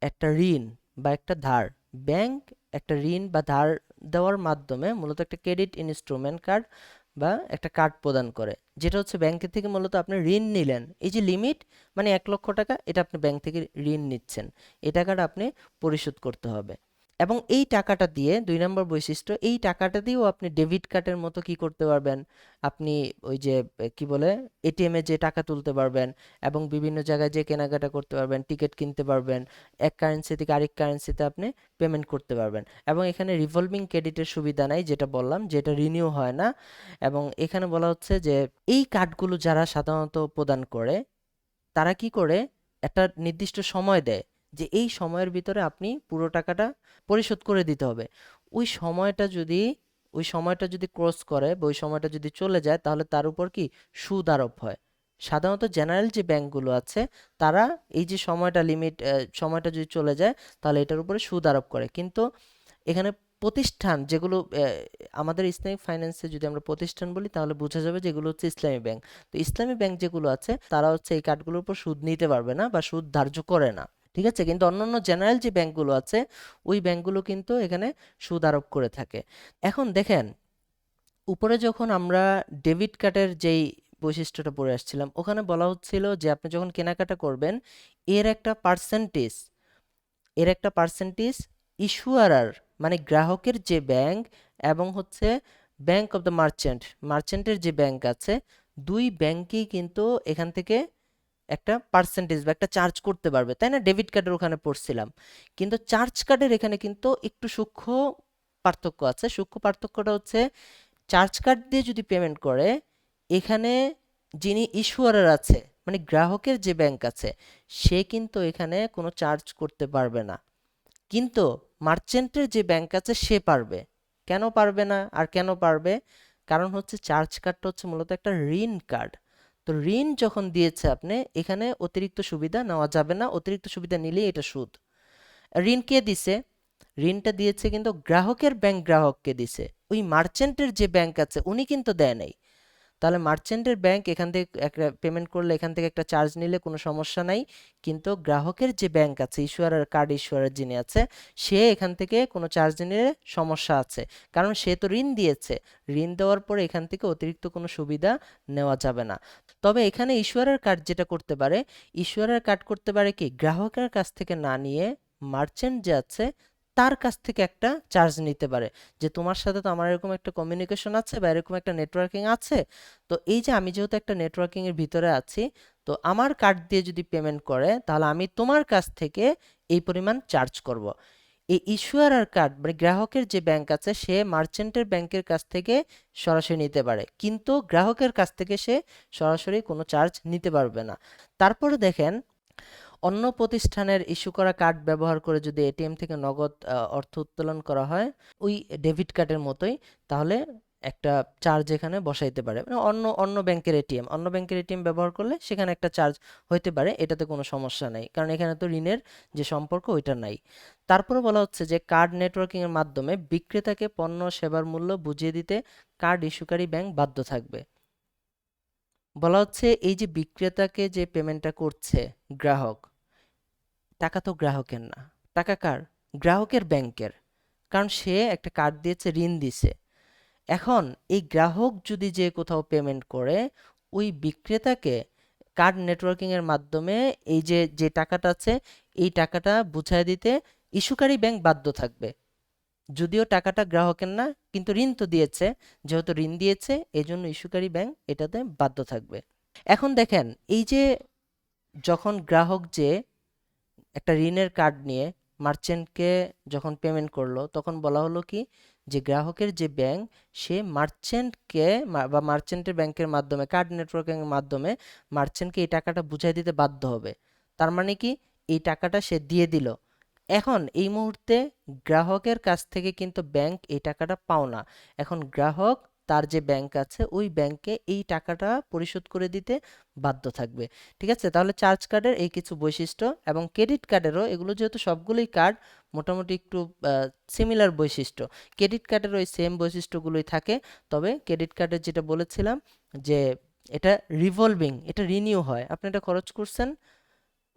একটা ঋণ বা একটা ধার, ব্যাংক একটা ঋণ বা ধার দেওয়ার মাধ্যমে মূলত একটা ক্রেডিট ইনস্ট্রুমেন্ট কার্ড বা একটা কার্ড প্রদান করে, যেটা হচ্ছে ব্যাংকের থেকে মূলত আপনি ঋণ নিলেন, এই যে লিমিট মানে 1 লক্ষ টাকা, এটা আপনি ব্যাংক থেকে ঋণ নিচ্ছেন, এই টাকাটা আপনি পরিশোধ করতে হবে। এবং এই টাকাটা দিয়ে 2 নম্বর বৈশিষ্ট্য, এই টাকাটা দিয়েও আপনি ডেবিট কার্ডের মতো কি করতে পারবেন, আপনি ওই যে কি বলে এটিএম এ যে টাকা তুলতে পারবেন, এবং বিভিন্ন জায়গায় যে কেনাকাটা করতে পারবেন, টিকিট কিনতে পারবেন, এক কারেন্সি থেকে আরেক কারেন্সিতে আপনি পেমেন্ট করতে পারবেন। এবং এখানে রিভলভিং ক্রেডিটের সুবিধা নাই, যেটা বললাম, যেটা রিনিউ হয় না। এবং এখানে বলা হচ্ছে যে এই কার্ডগুলো যারা সাধারণত প্রদান করে, তারা কি করে, একটা নির্দিষ্ট সময় দেয়, যে এই সময়ের ভিতরে আপনি পুরো টাকাটা পরিশোধ করে দিতে হবে। ওই সময়টা যদি ওই সময়টা যদি ক্রস করে বা ওই সময়টা যদি চলে যায়, তাহলে তার উপর কি সুদ আরোপ হয়। সাধারণত জেনারেল যে ব্যাংকগুলো আছে, তারা এই যে সময়টা যদি চলে যায়, তাহলে এটার উপরে সুদ আরোপ করে। কিন্তু এখানে প্রতিষ্ঠান যেগুলো, আমাদের ইসলামিক ফাইন্যান্সে যদি আমরা প্রতিষ্ঠান বলি, তাহলে বোঝা যাবে যেগুলো হচ্ছে ইসলামী ব্যাংক। তো ইসলামী ব্যাংক যেগুলো আছে, তারা হচ্ছে এই কার্ডগুলোর উপর সুদ নিতে পারবে না বা সুদ ধার্য করে না, ঠিক আছে? কিন্তু অন্যান্য জেনারেল যে ব্যাংকগুলো আছে, ওই ব্যাংকগুলো কিন্তু এখানে সুদ আরোপ করে থাকে। এখন দেখেন, উপরে যখন আমরা ডেবিট কার্ডের যেই বৈশিষ্ট্যটা পড়ে আসছিলাম, ওখানে বলা হচ্ছিল যে আপনি যখন কেনাকাটা করবেন, এর একটা পার্সেন্টেজ ইস্যুয়ারার মানে গ্রাহকের যে ব্যাংক, এবং হচ্ছে ব্যাংক অফ দ্য মার্চেন্টের যে ব্যাংক আছে, দুই ব্যাংকই কিন্তু এখান থেকে একটা পার্সেন্টেজ বা একটা চার্জ করতে পারবে, তাই না? ডেবিট কার্ডের ওখানে পড়ছিলাম, কিন্তু চার্জ কার্ডের এখানে কিন্তু একটু সূক্ষ্ম পার্থক্য আছে। সূক্ষ্ম পার্থক্যটা হচ্ছে, চার্জ কার্ড দিয়ে যদি পেমেন্ট করে, এখানে যিনি ইস্যুয়ারার আছে মানে গ্রাহকের যে ব্যাংক আছে, সে কিন্তু এখানে কোনো চার্জ করতে পারবে না, কিন্তু মার্চেন্টের যে ব্যাংক আছে সে পারবে। কেন পারবে না আর কেন পারবে? কারণ হচ্ছে চার্জ কার্ডটা হচ্ছে মূলত একটা ঋণ কার্ড। তো ঋণ যখন দিয়েছে আপনি, এখানে অতিরিক্ত সুবিধা নেওয়া যাবে না, অতিরিক্ত সুবিধা নিলেই এটা সুদ। ঋণ কে দিছে? ঋণটা দিয়েছে কিন্তু গ্রাহকের ব্যাংক গ্রাহককে দিছে, ওই মার্চেন্টের যে ব্যাংক আছে উনি কিন্তু দেয় নাই। তাহলে মার্চেন্টের ব্যাংক এখান থেকে একটা পেমেন্ট করলে এখান থেকে একটা চার্জ নিলে কোনো সমস্যা নাই, কিন্তু গ্রাহকের যে ব্যাংক আছে, ইস্যুয়ার কার্ড ইস্যুয়ার যিনি আছে, সে এখান থেকে কোনো চার্জ নিলে সমস্যা আছে, কারণ সে তো ঋণ দিয়েছে। ঋণ দেওয়ার পরে এখান থেকে অতিরিক্ত কোনো সুবিধা নেওয়া যাবে না। তবে এখানে ইস্যুয়ারের কার্ড যেটা করতে পারে, ইস্যুয়ারের কার্ড করতে পারে কি, গ্রাহকের কাছ থেকে না নিয়ে মার্চেন্ট যে আছে তার কাছ থেকে একটা চার্জ নিতে পারে, যে তোমার সাথে তো আমার এরকম একটা কমিউনিকেশন আছে বা এরকম একটা নেটওয়ার্কিং আছে, তো এই যে আমি যেহেতু একটা নেটওয়ার্কিং এর ভিতরে আছি, তো আমার কার্ড দিয়ে যদি পেমেন্ট করে তাহলে আমি তোমার কাছ থেকে এই পরিমাণ চার্জ করব। এই ইস্যুয়ার আর কার্ড মানে গ্রাহকের যে ব্যাংক আছে সে মার্চেন্টের ব্যাংকের কাছ থেকে সরাসরি নিতে পারে, কিন্তু গ্রাহকের কাছ থেকে সে সরাসরি কোনো চার্জ নিতে পারবে না। তারপরে দেখেন, অন্য প্রতিষ্ঠানের ইস্যু করা কার্ড ব্যবহার করে যদি এটিএম থেকে নগদ অর্থ উত্তোলন করা হয় ওই ডেবিট কার্ডের মতোই, তাহলে একটা চার্জ এখানে বসাইতে পারে, মানে অন্য ব্যাংকের এটিএম ব্যবহার করলে সেখানে একটা চার্জ হইতে পারে, এটাতে কোনো সমস্যা নাই, কারণ এখানে তো ঋণের যে সম্পর্ক ওইটা নাই। তারপরে বলা হচ্ছে যে কার্ড নেটওয়ার্কিং এর মাধ্যমে বিক্রেতাকে পণ্য সেবার মূল্য বুঝিয়ে দিতে কার্ড ইস্যুকারী ব্যাংক বাধ্য থাকবে। বলা হচ্ছে এই যে বিক্রেতাকে যে পেমেন্টটা করছে গ্রাহক, টাকা তো গ্রাহকের না, টাকা কার? গ্রাহকের ব্যাংকের, কারণ সে একটা কার্ড দিয়েছে, ঋণ দিছে। এখন এই গ্রাহক যদি যে কোথাও পেমেন্ট করে, ওই বিক্রেতাকে কার্ড নেটওয়ার্কিং এর মাধ্যমে এই যে যে টাকাটা আছে এই টাকাটা বুঝায় দিতে ইস্যুকারী ব্যাংক বাধ্য থাকবে। যদিও টাকাটা গ্রাহকের না, কিন্তু ঋণ তো দিয়েছে, যেহেতু ঋণ দিয়েছে এই জন্য ইস্যুকারী ব্যাংক এটাতে বাধ্য থাকবে। এখন দেখেন, এই যে যখন গ্রাহক যে একটা ঋণের কার্ড নিয়ে মার্চেন্টকে যখন পেমেন্ট করলো, তখন বলা হলো কি, যে গ্রাহকের যে ব্যাংক সে মার্চেন্টকে বা মার্চেন্টের ব্যাংকের মাধ্যমে কার্ড নেটওয়ার্কিং এর মাধ্যমে মার্চেন্টকে এই টাকাটা বুঝাই দিতে বাধ্য হবে। তার মানে কি, এই টাকাটা সে দিয়ে দিল। এখন এই মুহূর্তে গ্রাহকের কাছ থেকে কিন্তু ব্যাংক এই টাকাটা পাও না। এখন গ্রাহক তার যে ব্যাংক আছে ওই ব্যাংকে এই টাকাটা পরিশোধ করে দিতে বাধ্য থাকবে। ঠিক আছে, তাহলে চার্জ কার্ডের এই কিছু বৈশিষ্ট্য, এবং ক্রেডিট কার্ডেরও, এগুলো যেহেতু সবগুলোই কার্ড মোটামুটি একটু সিমিলার বৈশিষ্ট্য, ক্রেডিট কার্ডের ওই সেম বৈশিষ্ট্যগুলোই থাকে। তবে ক্রেডিট কার্ডের যেটা বলেছিলাম যে এটা রিভলভিং, এটা রিনিউ হয়, আপনি এটা খরচ করছেন,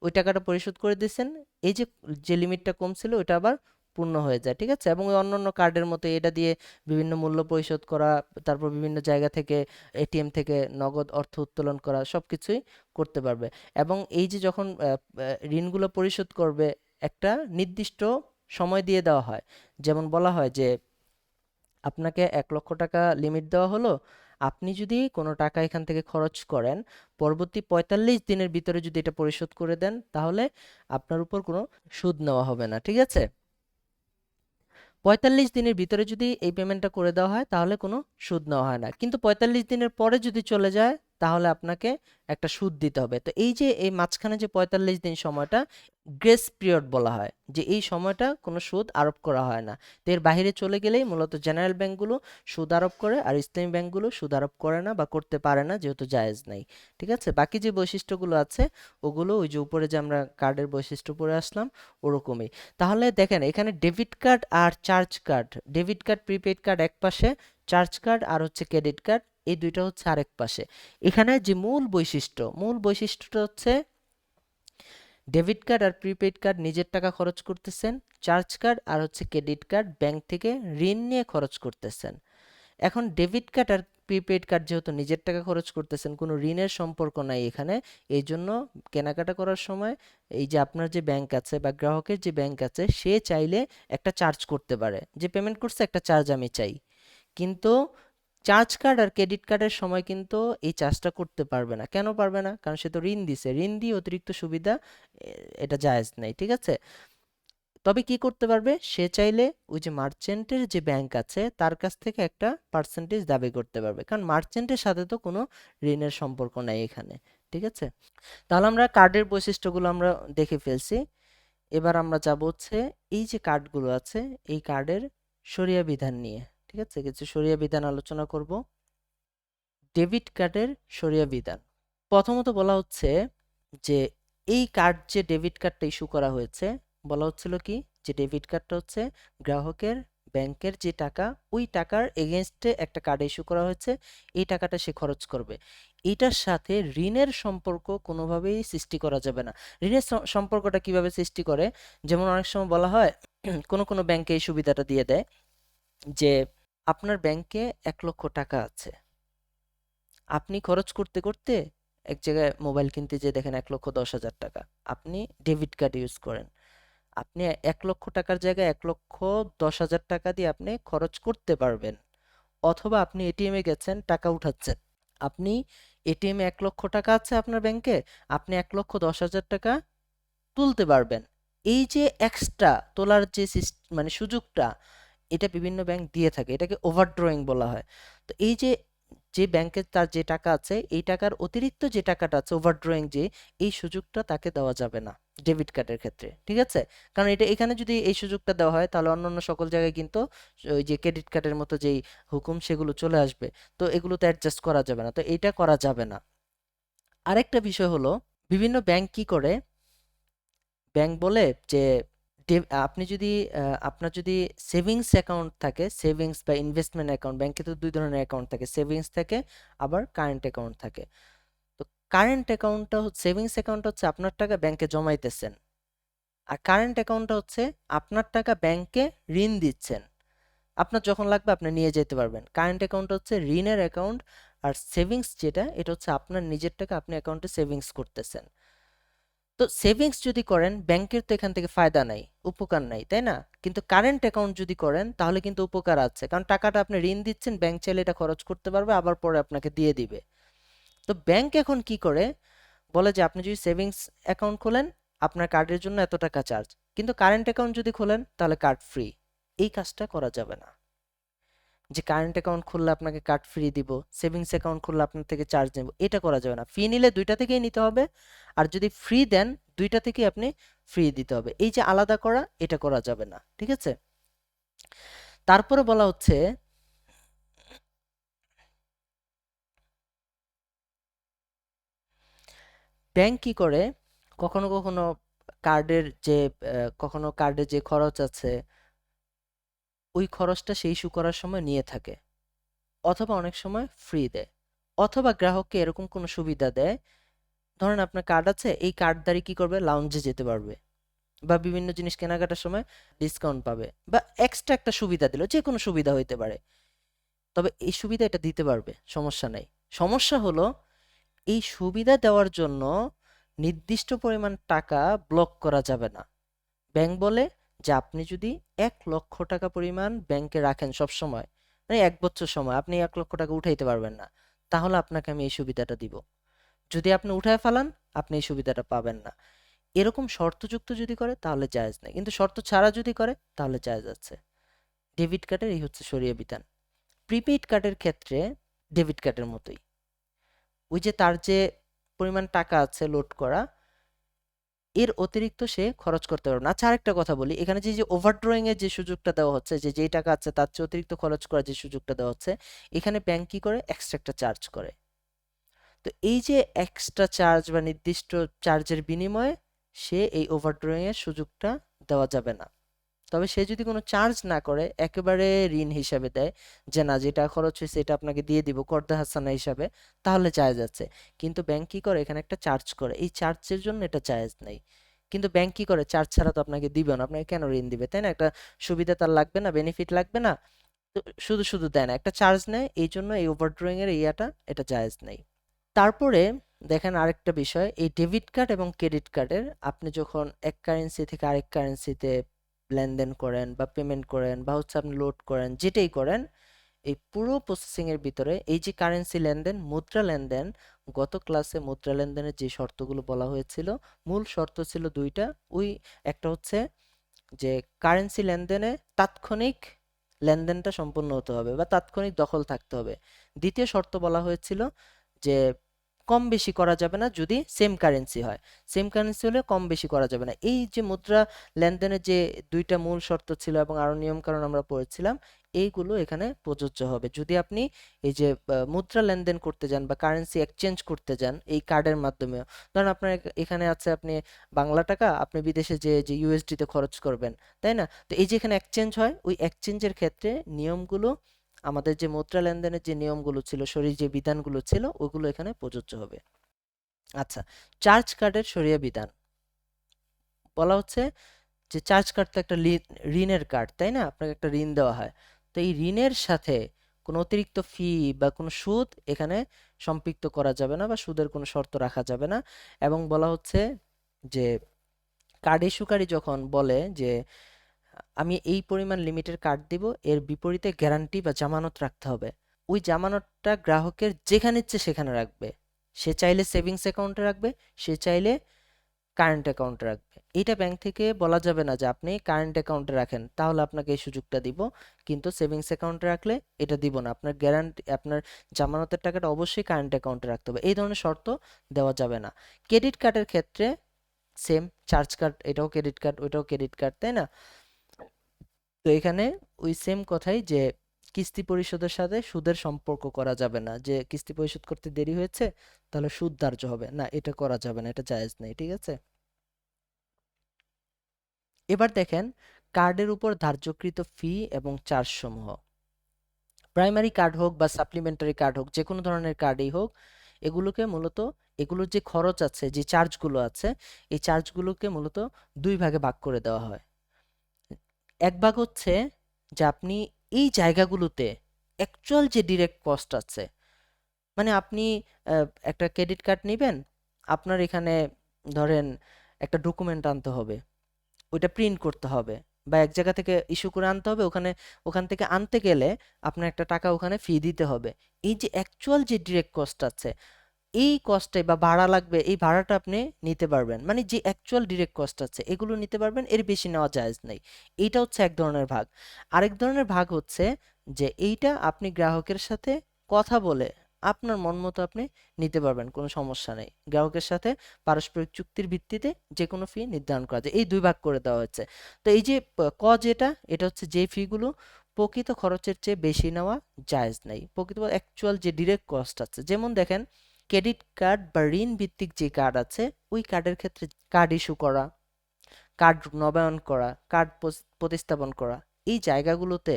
ওই টাকাটা পরিশোধ করে দিয়েছেন, এই যে যে লিমিটটা কম ছিল ওইটা আবার পূর্ণ হয়ে যায়। ঠিক আছে, এবং ওই অন্যান্য কার্ডের মতো এটা দিয়ে বিভিন্ন মূল্য পরিশোধ করা, তারপর বিভিন্ন জায়গা থেকে এটিএম থেকে নগদ অর্থ উত্তোলন করা, সব কিছুই করতে পারবে। এবং এই যে যখন ঋণগুলো পরিশোধ করবে, একটা নির্দিষ্ট সময় দিয়ে দেওয়া হয়। যেমন বলা হয় যে আপনাকে 1 লক্ষ টাকা লিমিট দেওয়া হলো, আপনি যদি কোনো টাকা এখান থেকে খরচ করেন, পরবর্তী 45 দিনের ভিতরে যদি এটা পরিশোধ করে দেন, তাহলে আপনার উপর কোনো সুদ নেওয়া হবে না। ঠিক আছে, 45 দিনের ভিতরে যদি এই পেমেন্টটা করে দেওয়া হয় তাহলে কোনো সুদ নেওয়া হয় না, কিন্তু 45 দিনের পরে যদি চলে যায় তাহলে আপনাকে একটা সুদ দিতে হবে। তো এই যে এই মাঝখানে যে 45 দিন সময়টা, গ্রেস পিরিয়ড বলা হয়, যে এই সময়টা কোনো সুদ আরোপ করা হয় না। তো এর বাইরে চলে গেলেই মূলত জেনারেল ব্যাংকগুলো সুদ আরোপ করে, আর ইসলামী ব্যাংকগুলো সুদ আরোপ করে না বা করতে পারে না, যেহেতু জায়েজ নাই। ঠিক আছে, বাকি যে বৈশিষ্ট্যগুলো আছে ওগুলো ওই যে উপরে যে আমরা কার্ডের বৈশিষ্ট্য পড়ে আসলাম ওরকমই। তাহলে দেখেন এখানে ডেবিট কার্ড আর charge card, debit card prepaid card এক পাশে, চার্জ কার্ড আর হচ্ছে ক্রেডিট কার্ড এই দুইটা হচ্ছে আরেক পাশে। এখানে যে মূল বৈশিষ্ট্যটা হচ্ছে ডেবিট কার্ড আর প্রিপেড কার্ড নিজের টাকা খরচ করতেছেন, চার্জ কার্ড আর হচ্ছে ক্রেডিট কার্ড ব্যাংক থেকে ঋণ নিয়ে খরচ করতেছেন। এখন ডেবিট কার্ড আর প্রিপেড কার্ড যেহেতু নিজের টাকা খরচ করতেছেন, কোনো ঋণের সম্পর্ক নাই এখানে, এই জন্য কেনাকাটা করার সময় এই যে আপনার যে ব্যাংক আছে বা গ্রাহকের যে ব্যাংক আছে সে চাইলে একটা চার্জ করতে পারে, যে পেমেন্ট করছে একটা চার্জ আমি চাই। কিন্তু চার্জ কার্ড আর ক্রেডিট কার্ডের সময় কিন্তু এই চার্জটা করতে পারবে না। কেন পারবে না? কারণ সে তো ঋণ দিছে, ঋণ দিয়ে অতিরিক্ত সুবিধা এটা জায়েজ নাই। ঠিক আছে, তবে কি করতে পারবে, সে চাইলে ওই যে মার্চেন্টের যে ব্যাংক আছে তার কাছ থেকে একটা পার্সেন্টেজ দাবি করতে পারবে, কারণ মার্চেন্টের সাথে তো কোনো ঋণের সম্পর্ক নাই এখানে। ঠিক আছে, তাহলে আমরা কার্ডের বৈশিষ্ট্যগুলো আমরা দেখে ফেলছি। এবার আমরা যাব হচ্ছে এই যে কার্ডগুলো আছে এই কার্ডের শরিয়া বিধান নিয়ে। ঠিক আছে, কিছু শরিয়া বিধান আলোচনা করব। ডেবিট কার্ডের শরিয়া বিধান, প্রথমত বলা হচ্ছে যে এই কার্ড যে ডেবিট কার্ডটা ইস্যু করা হয়েছে, বলা হচ্ছিল কি, যে ডেবিট কার্ডটা হচ্ছে গ্রাহকের ব্যাংকের যে টাকা, ওই টাকার এগেনস্টে একটা কার্ড ইস্যু করা হয়েছে, এই টাকাটা সে খরচ করবে। এটার সাথে ঋণের সম্পর্ক কোনোভাবেই সৃষ্টি করা যাবে না। ঋণের সম্পর্কটা কিভাবে সৃষ্টি করে, যেমন অনেক সময় বলা হয় কোনো কোনো ব্যাংকে এই সুবিধাটা দিয়ে দেয় যে আপনার ব্যাংকে 1 লক্ষ টাকা আছে, আপনি খরচ করতে করতে এক জায়গায় মোবাইল কিনতে যেয়ে দেখেন 1,10,000 টাকা, আপনি ডেবিট কার্ড ইউজ করেন, আপনি 1 লক্ষ টাকার জায়গায় 1,10,000 টাকা দিয়ে আপনি খরচ করতে পারবেন। অথবা আপনি এটিএম এ গেছেন, টাকা উঠাচ্ছেন, আপনি এটিএম এ 1 লক্ষ টাকা আছে আপনার ব্যাংকে, আপনি 1,10,000 টাকা তুলতে পারবেন। এই যে এক্সট্রা তোলার যে মানে সুযোগটা, এটা বিভিন্ন ব্যাংক দিয়ে থাকে, এটাকে ওভারড্রয়িং বলা হয়। তো এই যে যে ব্যাংকে তার যে টাকা আছে, এই টাকার অতিরিক্ত যে টাকাটা আছে ওভারড্রয়িং, যে এই সুযোগটা তাকে দেওয়া যাবে না ডেবিট কার্ডের ক্ষেত্রে, ঠিক আছে? কারণ এটা এখানে যদি এই সুযোগটা দেওয়া হয়, তাহলে অন্যান্য সকল জায়গায় কিন্তু ওই যে ক্রেডিট কার্ডের মতো যেই হুকুম, সেগুলো চলে আসবে। তো এগুলোতে অ্যাডজাস্ট করা যাবে না, তো এইটা করা যাবে না। আরেকটা বিষয় হলো, বিভিন্ন ব্যাংক কি করে, ব্যাংক বলে যে আপনি যদি আপনার যদি সেভিংস অ্যাকাউন্ট থাকে, সেভিংস বা ইনভেস্টমেন্ট অ্যাকাউন্ট, ব্যাংকে তো দুই ধরনের অ্যাকাউন্ট থাকে, সেভিংস থাকে, আবার কারেন্ট অ্যাকাউন্ট থাকে। তো কারেন্ট অ্যাকাউন্টটা, সেভিংস অ্যাকাউন্ট হচ্ছে আপনার টাকা ব্যাংকে জমাইতেছেন, আর কারেন্ট অ্যাকাউন্টটা হচ্ছে আপনার টাকা ব্যাংকে ঋণ দিচ্ছেন, আপনার যখন লাগবে আপনি নিয়ে যেতে পারবেন। কারেন্ট অ্যাকাউন্ট হচ্ছে ঋণের অ্যাকাউন্ট, আর সেভিংস যেটা, এটা হচ্ছে আপনার নিজের টাকা আপনি অ্যাকাউন্টে সেভিংস করতেছেন। তো সেভিংস যদি করেন, ব্যাংকের তো এখান থেকে ফায়দা নাই, উপকার নাই, তাই না? কিন্তু কারেন্ট অ্যাকাউন্ট যদি করেন, তাহলে কিন্তু উপকার আছে, কারণ টাকাটা আপনি ঋণ দিচ্ছেন, ব্যাংক চাইলে এটা খরচ করতে পারবে, আবার পরে আপনাকে দিয়ে দিবে। তো ব্যাংক এখন কি করে, বলে যে আপনি যদি সেভিংস অ্যাকাউন্ট খোলেন, আপনার কার্ডের জন্য এত টাকা চার্জ, কিন্তু কারেন্ট অ্যাকাউন্ট যদি খোলেন, তাহলে কার্ড ফ্রি। এই কাজটা করা যাবে না, যে কারেন্ট অ্যাকাউন্ট খুললে আপনাকে কার্ড ফ্রি দিব, সেভিংস অ্যাকাউন্ট খুললে আপনার থেকে চার্জ নেব, এটা করা যাবে না। ফি নিলে দুইটা থেকেই নিতে হবে, আর যদি ফ্রি দেন, দুইটা থেকেই আপনি ফ্রি দিতে হবে। এই যে আলাদা করা, এটা করা যাবে না, ঠিক আছে? তারপরে বলা হচ্ছে, ব্যাংক কি করে, কখনো কখনো কার্ডের যে কখনো কার্ডে যে খরচ আছে, ওই খরচটা সেই ইস্যু করার সময় নিয়ে থাকে, অথবা অনেক সময় ফ্রি দেয়, অথবা গ্রাহককে এরকম কোনো সুবিধা দেয়, ধরেন আপনার কার্ড আছে, এই কার্ড দ্বারা কি করবে, লাউঞ্জে যেতে পারবে, বা বিভিন্ন জিনিস কেনাকাটার সময় ডিসকাউন্ট পাবে, বা এক্সট্রা একটা সুবিধা দিল, যে কোনো সুবিধা হইতে পারে। তবে এই সুবিধা এটা দিতে পারবে, সমস্যা নাই। সমস্যা হলো, এই সুবিধা দেওয়ার জন্য নির্দিষ্ট পরিমাণ টাকা ব্লক করা যাবে না। ব্যাংক বলে যে আপনি যদি 1 লক্ষ টাকা পরিমাণ ব্যাংকে রাখেন সব সময়, মানে 1 বছর সময় আপনি 1 লক্ষ টাকা উঠাইতে পারবেন না, তাহলে আপনাকে আমি এই সুবিধাটা দিব। যদি আপনি উঠায় ফেলান, আপনি এই সুবিধাটা পাবেন না। এরকম শর্তযুক্ত যদি করে, তাহলে জায়েজ নাই, কিন্তু শর্ত ছাড়া যদি করে, তাহলে জায়েজ আছে। ডেবিট কার্ডের এই হচ্ছে শরিয়া বিধান। প্রিপেইড কার্ডের ক্ষেত্রে ডেবিট কার্ডের মতোই, ওই যে তার যে পরিমাণ টাকা আছে লোড করা, এর অতিরিক্ত সে খরচ করতে পারবে না। আচ্ছা, আরেকটা কথা বলি, এখানে যে যে ওভারড্রয়িং এর যে সুযোগটা দেওয়া হচ্ছে, যে যেই টাকা আছে তার চেয়ে অতিরিক্ত খরচ করার যে সুযোগটা দেওয়া হচ্ছে, এখানে ব্যাংক কি করে, এক্সট্রা একটা চার্জ করে। তো এই যে এক্সট্রা চার্জ বা নির্দিষ্ট চার্জের বিনিময়ে সে এই ওভারড্রয়িং এর সুযোগটা দেওয়া যাবে না। তবে সে যদি কোনো চার্জ না করে, একেবারে ঋণ হিসাবে দেয়, যে না, যেটা খরচ হয়েছে এটা আপনাকে দিয়ে দিব কর্দা হাসানা হিসাবে, তাহলে জায়েজ আছে। কিন্তু ব্যাংক কি করে, এখানে একটা চার্জ করে, এই চার্জের জন্য এটা জায়েজ নাই। কিন্তু ব্যাংক কি করে, চার্জ ছাড়া তো আপনাকে দিবে না, আপনাকে কেন ঋণ দিবে, তাই না? একটা সুবিধা তার লাগবে না, বেনিফিট লাগবে না, তো শুধু শুধু দেয় না, একটা চার্জ নেয়, এই জন্য এই ওভারড্রয়িং এর এটা জায়েজ নেই। তারপরে দেখেন আরেকটা বিষয়, এই ডেবিট কার্ড এবং ক্রেডিট কার্ডের, আপনি যখন এক কারেন্সি থেকে আরেক কারেন্সিতে লেনদেন করেন বা পেমেন্ট করেন, বা হচ্ছে আপনি লোড করেন, যেটাই করেন, এই পুরো প্রসেসিং এর ভিতরে এই যে কারেন্সি লেনদেন, মুদ্রা লেনদেন, গত ক্লাসে মুদ্রা লেনদেনের যে শর্তগুলো বলা হয়েছিল, মূল শর্ত ছিল দুইটা। ওই একটা হচ্ছে যে কারেন্সি লেনদেনে তাৎক্ষণিক লেনদেনটা সম্পূর্ণ হতে হবে, বা তাৎক্ষণিক দখল থাকতে হবে। দ্বিতীয় শর্ত বলা হয়েছিল যে কম বেশি করা যাবে না যদি সেম কারেন্সি হয়। সেম কারেন্সি হলে কম বেশি করা যাবে না। এই যে মুদ্রা লেনদেনের যে দুইটা মূল শর্ত ছিল এবং আরো নিয়ম কানুন আমরা পড়েছিলাম, এইগুলো এখানে প্রযোজ্য হবে যদি আপনি এই যে মুদ্রা লেনদেন করতে যান বা কারেন্সি এক্সচেঞ্জ করতে যান এই কার্ডের মাধ্যমে। ধরেন আপনার এখানে আছে আপনি বাংলা টাকা, আপনি বিদেশে যে যে ইউএসডি তে খরচ করবেন, তাই না? তো এই যে এখানে এক্সচেঞ্জ হয়, ওই এক্সচেঞ্জের ক্ষেত্রে নিয়মগুলো, আমাদের যে মুদ্রা লেনদেনের যে নিয়মগুলো ছিল, সরিয়ে যে বিধানগুলো ছিল, ওগুলো এখানে প্রযোজ্য হবে। আচ্ছা, চার্জ কার্ডের সরিয়ে বিধান বলা হচ্ছে যে চার্জ কার্ড তো একটা ঋণের কার্ড, তাই না? আপনাকে একটা ঋণ দেওয়া হয়। তো এই ঋণের সাথে কোনো অতিরিক্ত ফি বা কোনো সুদ এখানে সম্পৃক্ত করা যাবে না বা সুদের কোনো শর্ত রাখা যাবে না। এবং বলা হচ্ছে যে কার্ড ইস্যুকারী যখন বলে যে আমি এই পরিমাণ লিমিটের কার্ড দিব, এর বিপরীতে গ্যারান্টি বা জামানত রাখতে হবে, ওই জামানতটা গ্রাহকের যেখানে ইচ্ছে সেখানে রাখবে। সে চাইলে সেভিংস অ্যাকাউন্টে রাখবে, সে চাইলে কারেন্ট অ্যাকাউন্টে রাখবে। এটা ব্যাংক থেকে বলা যাবে না যে আপনি কারেন্ট অ্যাকাউন্টে রাখেন তাহলে আপনাকে এই সুযোগটা দিব, কিন্তু সেভিংস অ্যাকাউন্টে রাখলে এটা দিব না। আপনার গ্যারান্টি, আপনার জামানতের টাকাটা অবশ্যই কারেন্ট অ্যাকাউন্টে রাখতে হবে, এই ধরনের শর্ত দেওয়া যাবে না। ক্রেডিট কার্ডের ক্ষেত্রে সেম, চার্জ কার্ড এটাও ক্রেডিট কার্ড, ওইটাও ক্রেডিট কার্ড, তাই না? তো এখানে ওই সেম কথাই যে কিস্তি পরিশোধের সাথে সুদের সম্পর্ক করা যাবে না, যে কিস্তি পরিশোধ করতে দেরি হয়েছে তাহলে সুদ ধার্য হবে না, এটা করা যাবে না, এটা জায়েজ নেই, ঠিক আছে? এবার দেখেন কার্ডের উপর ধার্যকৃত ফি এবং চার্জ সমূহ। প্রাইমারি কার্ড হোক বা সাপ্লিমেন্টারি কার্ড হোক, যে কোনো ধরনের কার্ডই হোক, এগুলোকে মূলত, এগুলোর যে খরচ আছে, যে চার্জগুলো আছে, এই চার্জগুলোকে মূলত দুই ভাগে ভাগ করে দেওয়া হয়। এক ভাগ হচ্ছে যে আপনি এই জায়গাগুলোতে অ্যাকচুয়াল যে ডিরেক্ট কস্ট আছে, মানে আপনি একটা ক্রেডিট কার্ড নেবেন, আপনার এখানে ধরেন একটা ডকুমেন্ট আনতে হবে, ওইটা প্রিন্ট করতে হবে বা এক জায়গা থেকে ইস্যু করে আনতে হবে, ওখানে ওখান থেকে আনতে গেলে আপনার একটা টাকা ওখানে ফি দিতে হবে। এই যে অ্যাকচুয়াল যে ডিরেক্ট কস্ট আছে, এই কস্টে বা ভাড়া লাগবে, এই ভাড়াটা আপনি নিতে পারবেন, মানে যে অ্যাকচুয়াল ডিরেক্ট কস্ট আছে এগুলো নিতে পারবেন, এর বেশি নেওয়া জায়েজ নেই। এইটা হচ্ছে এক ধরনের ভাগ। আরেক ধরনের ভাগ হচ্ছে যে এইটা আপনি গ্রাহকের সাথে কথা বলে আপনার মন মতো আপনি নিতে পারবেন, কোনো সমস্যা নেই। গ্রাহকের সাথে পারস্পরিক চুক্তির ভিত্তিতে যে কোনো ফি নির্ধারণ করা যায়, এই দুই ভাগ করে দেওয়া হচ্ছে। তো এই যে যেটা, এটা হচ্ছে যে ফিগুলো প্রকৃত খরচের চেয়ে বেশি নেওয়া জায়েজ নেই, প্রকৃত অ্যাকচুয়াল যে ডিরেক্ট কস্ট আছে। যেমন দেখেন ক্রেডিট কার্ড বা ঋণ ভিত্তিক যে কার্ড আছে, ওই কার্ডের ক্ষেত্রে কার্ড ইস্যু করা, কার্ড নবায়ন করা, কার্ড প্রতিস্থাপন করা, এই জায়গাগুলোতে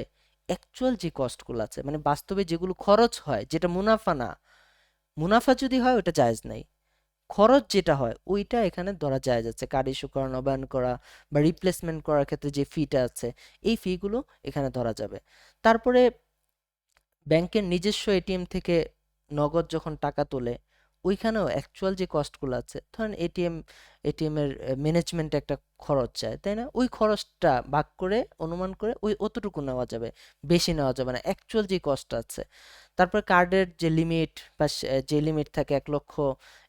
অ্যাকচুয়াল যে কস্টগুলো আছে, মানে বাস্তবে যেগুলো খরচ হয়, যেটা মুনাফা না, মুনাফা যদি হয় ওটা জায়েজ নাই, খরচ যেটা হয় ওইটা এখানে ধরা জায়েজ আছে। কার্ড ইস্যু করা, নবায়ন করা বা রিপ্লেসমেন্ট করার ক্ষেত্রে যে ফিটা আছে, এই ফিগুলো এখানে ধরা যাবে। তারপরে ব্যাংকের নিজস্ব এটিএম থেকে নগদ যখন টাকা তোলে, ওইখানেও অ্যাকচুয়াল যে কস্টগুলো আছে, ধরেন এটিএম এর ম্যানেজমেন্ট একটা খরচ চায়, তাই না? ওই খরচটা ভাগ করে অনুমান করে ওই অতটুকু নেওয়া যাবে, বেশি নেওয়া যাবে না, অ্যাকচুয়াল যে কস্ট আছে। তারপর কার্ডের যে লিমিট বা যে লিমিট থাকে 1 লক্ষ,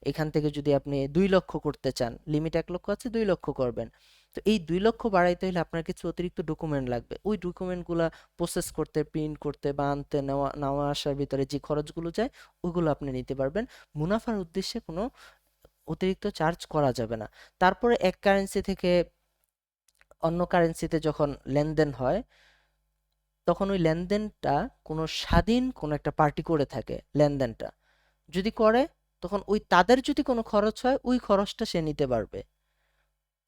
এখান থেকে যদি আপনি 2 লক্ষ করতে চান, লিমিট 1 লক্ষ আছে, 2 লক্ষ করবেন, তো এই 2 লক্ষ বাড়াইতে হলে আপনার কিছু অতিরিক্ত ডকুমেন্ট লাগবে। ওই ডকুমেন্টগুলা প্রসেস করতে, প্রিন্ট করতে বা আনতে, নেওয়া নেওয়া আসার ভিতরে যে খরচগুলো যায়, ওইগুলো আপনি নিতে পারবেন। মুনাফার উদ্দেশ্যে কোনো অতিরিক্ত চার্জ করা যাবে না। তারপরে এক কারেন্সি থেকে অন্য কারেন্সিতে যখন লেনদেন হয়, তখন ওই লেনদেনটা কোনো স্বাধীন কোনো একটা পার্টি করে থাকে, লেনদেনটা যদি করে, তখন ওই তাদের যদি কোনো খরচ হয় ওই খরচটা সে নিতে পারবে।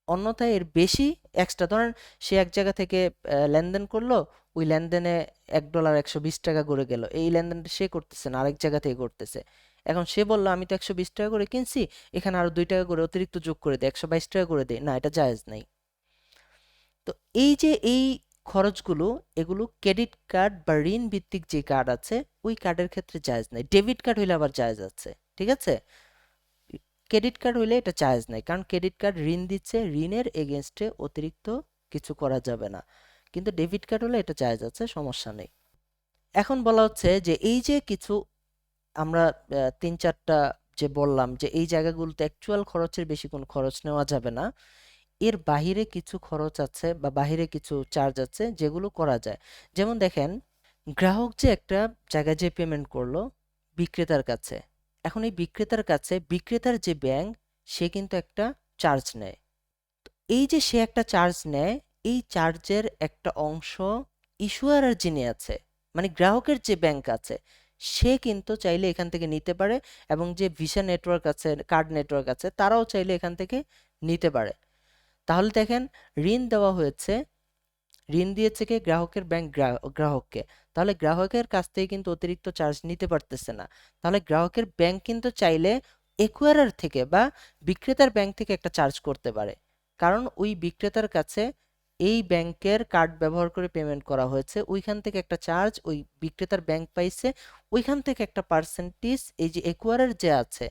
অন্যথায় এর বেশি এক্সট্রা, ধরেন সে এক জায়গা থেকে লেনদেন করলো, ওই লেনদেনে $1 120 করে গেল, এই লেনদেনটা সে করতেছে না, আরেক জায়গা থেকে করতেছে। এখন সে বললো আমি তো 120 টাকা করে কিনছি, এখানে আরো 2 টাকা করে অতিরিক্ত যোগ করে দেয়, 122 টাকা করে দেয়, না, এটা জায়েজ নাই। তো এই যে এই খরচগুলো, এগুলো ক্রেডিট কার্ড বা ঋণ ভিত্তিক যে কার্ড আছে ওই কার্ডের ক্ষেত্রে জায়েজ নাই। ডেবিট কার্ড হইলে আবার জায়েজ আছে, ঠিক আছে? ক্রেডিট কার্ড হইলে এটা জায়েজ নাই, কারণ ক্রেডিট কার্ড ঋণ দিচ্ছে, ঋণের এগেনস্টে অতিরিক্ত কিছু করা যাবে না। কিন্তু ডেবিট কার্ড হলে এটা জায়েজ আছে, সমস্যা নেই। এখন বলা হচ্ছে যে এই যে কিছু আমরা 3-4টা যে বললাম যে এই জায়গাগুলোতে অ্যাকচুয়াল খরচের বেশি কোনো খরচ নেওয়া যাবে না, এর বাহিরে কিছু খরচ আছে বা বাহিরে কিছু চার্জ আছে যেগুলো করা যায়। যেমন দেখেন গ্রাহক যে একটা জায়গায় যে পেমেন্ট করলো বিক্রেতার কাছে, এখন এই বিক্রেতার কাছে বিক্রেতার যে ব্যাংক সে কিন্তু একটা চার্জ নেয়। এই যে সে একটা চার্জ নেয়, এই চার্জের একটা অংশ ইস্যুয়ারের যিনি আছে, মানে গ্রাহকের যে ব্যাংক আছে, সে কিন্তু চাইলে এখান থেকে নিতে পারে, এবং যে ভিসা নেটওয়ার্ক আছে, কার্ড নেটওয়ার্ক আছে, তারাও চাইলে এখান থেকে নিতে পারে। তাহলে দেখেন, ঋণ দেওয়া হয়েছে, ঋণ দিয়েছে কে? গ্রাহকের ব্যাংক গ্রাহককে। তাহলে গ্রাহকের কাছ থেকে কিন্তু অতিরিক্ত চার্জ নিতে পারতেছে না। তাহলে গ্রাহকের ব্যাংক কিন্তু চাইলে একুয়ারার থেকে বা বিক্রেতার ব্যাংক থেকে একটা চার্জ করতে পারে, কারণ ওই বিক্রেতার কাছে এই ব্যাংকের কার্ড ব্যবহার করে পেমেন্ট করা হয়েছে, ওইখান থেকে একটা চার্জ ওই বিক্রেতার ব্যাংক পাইছে, ওইখান থেকে একটা পার্সেন্টেজ এই যে একুয়ারার যে আছে,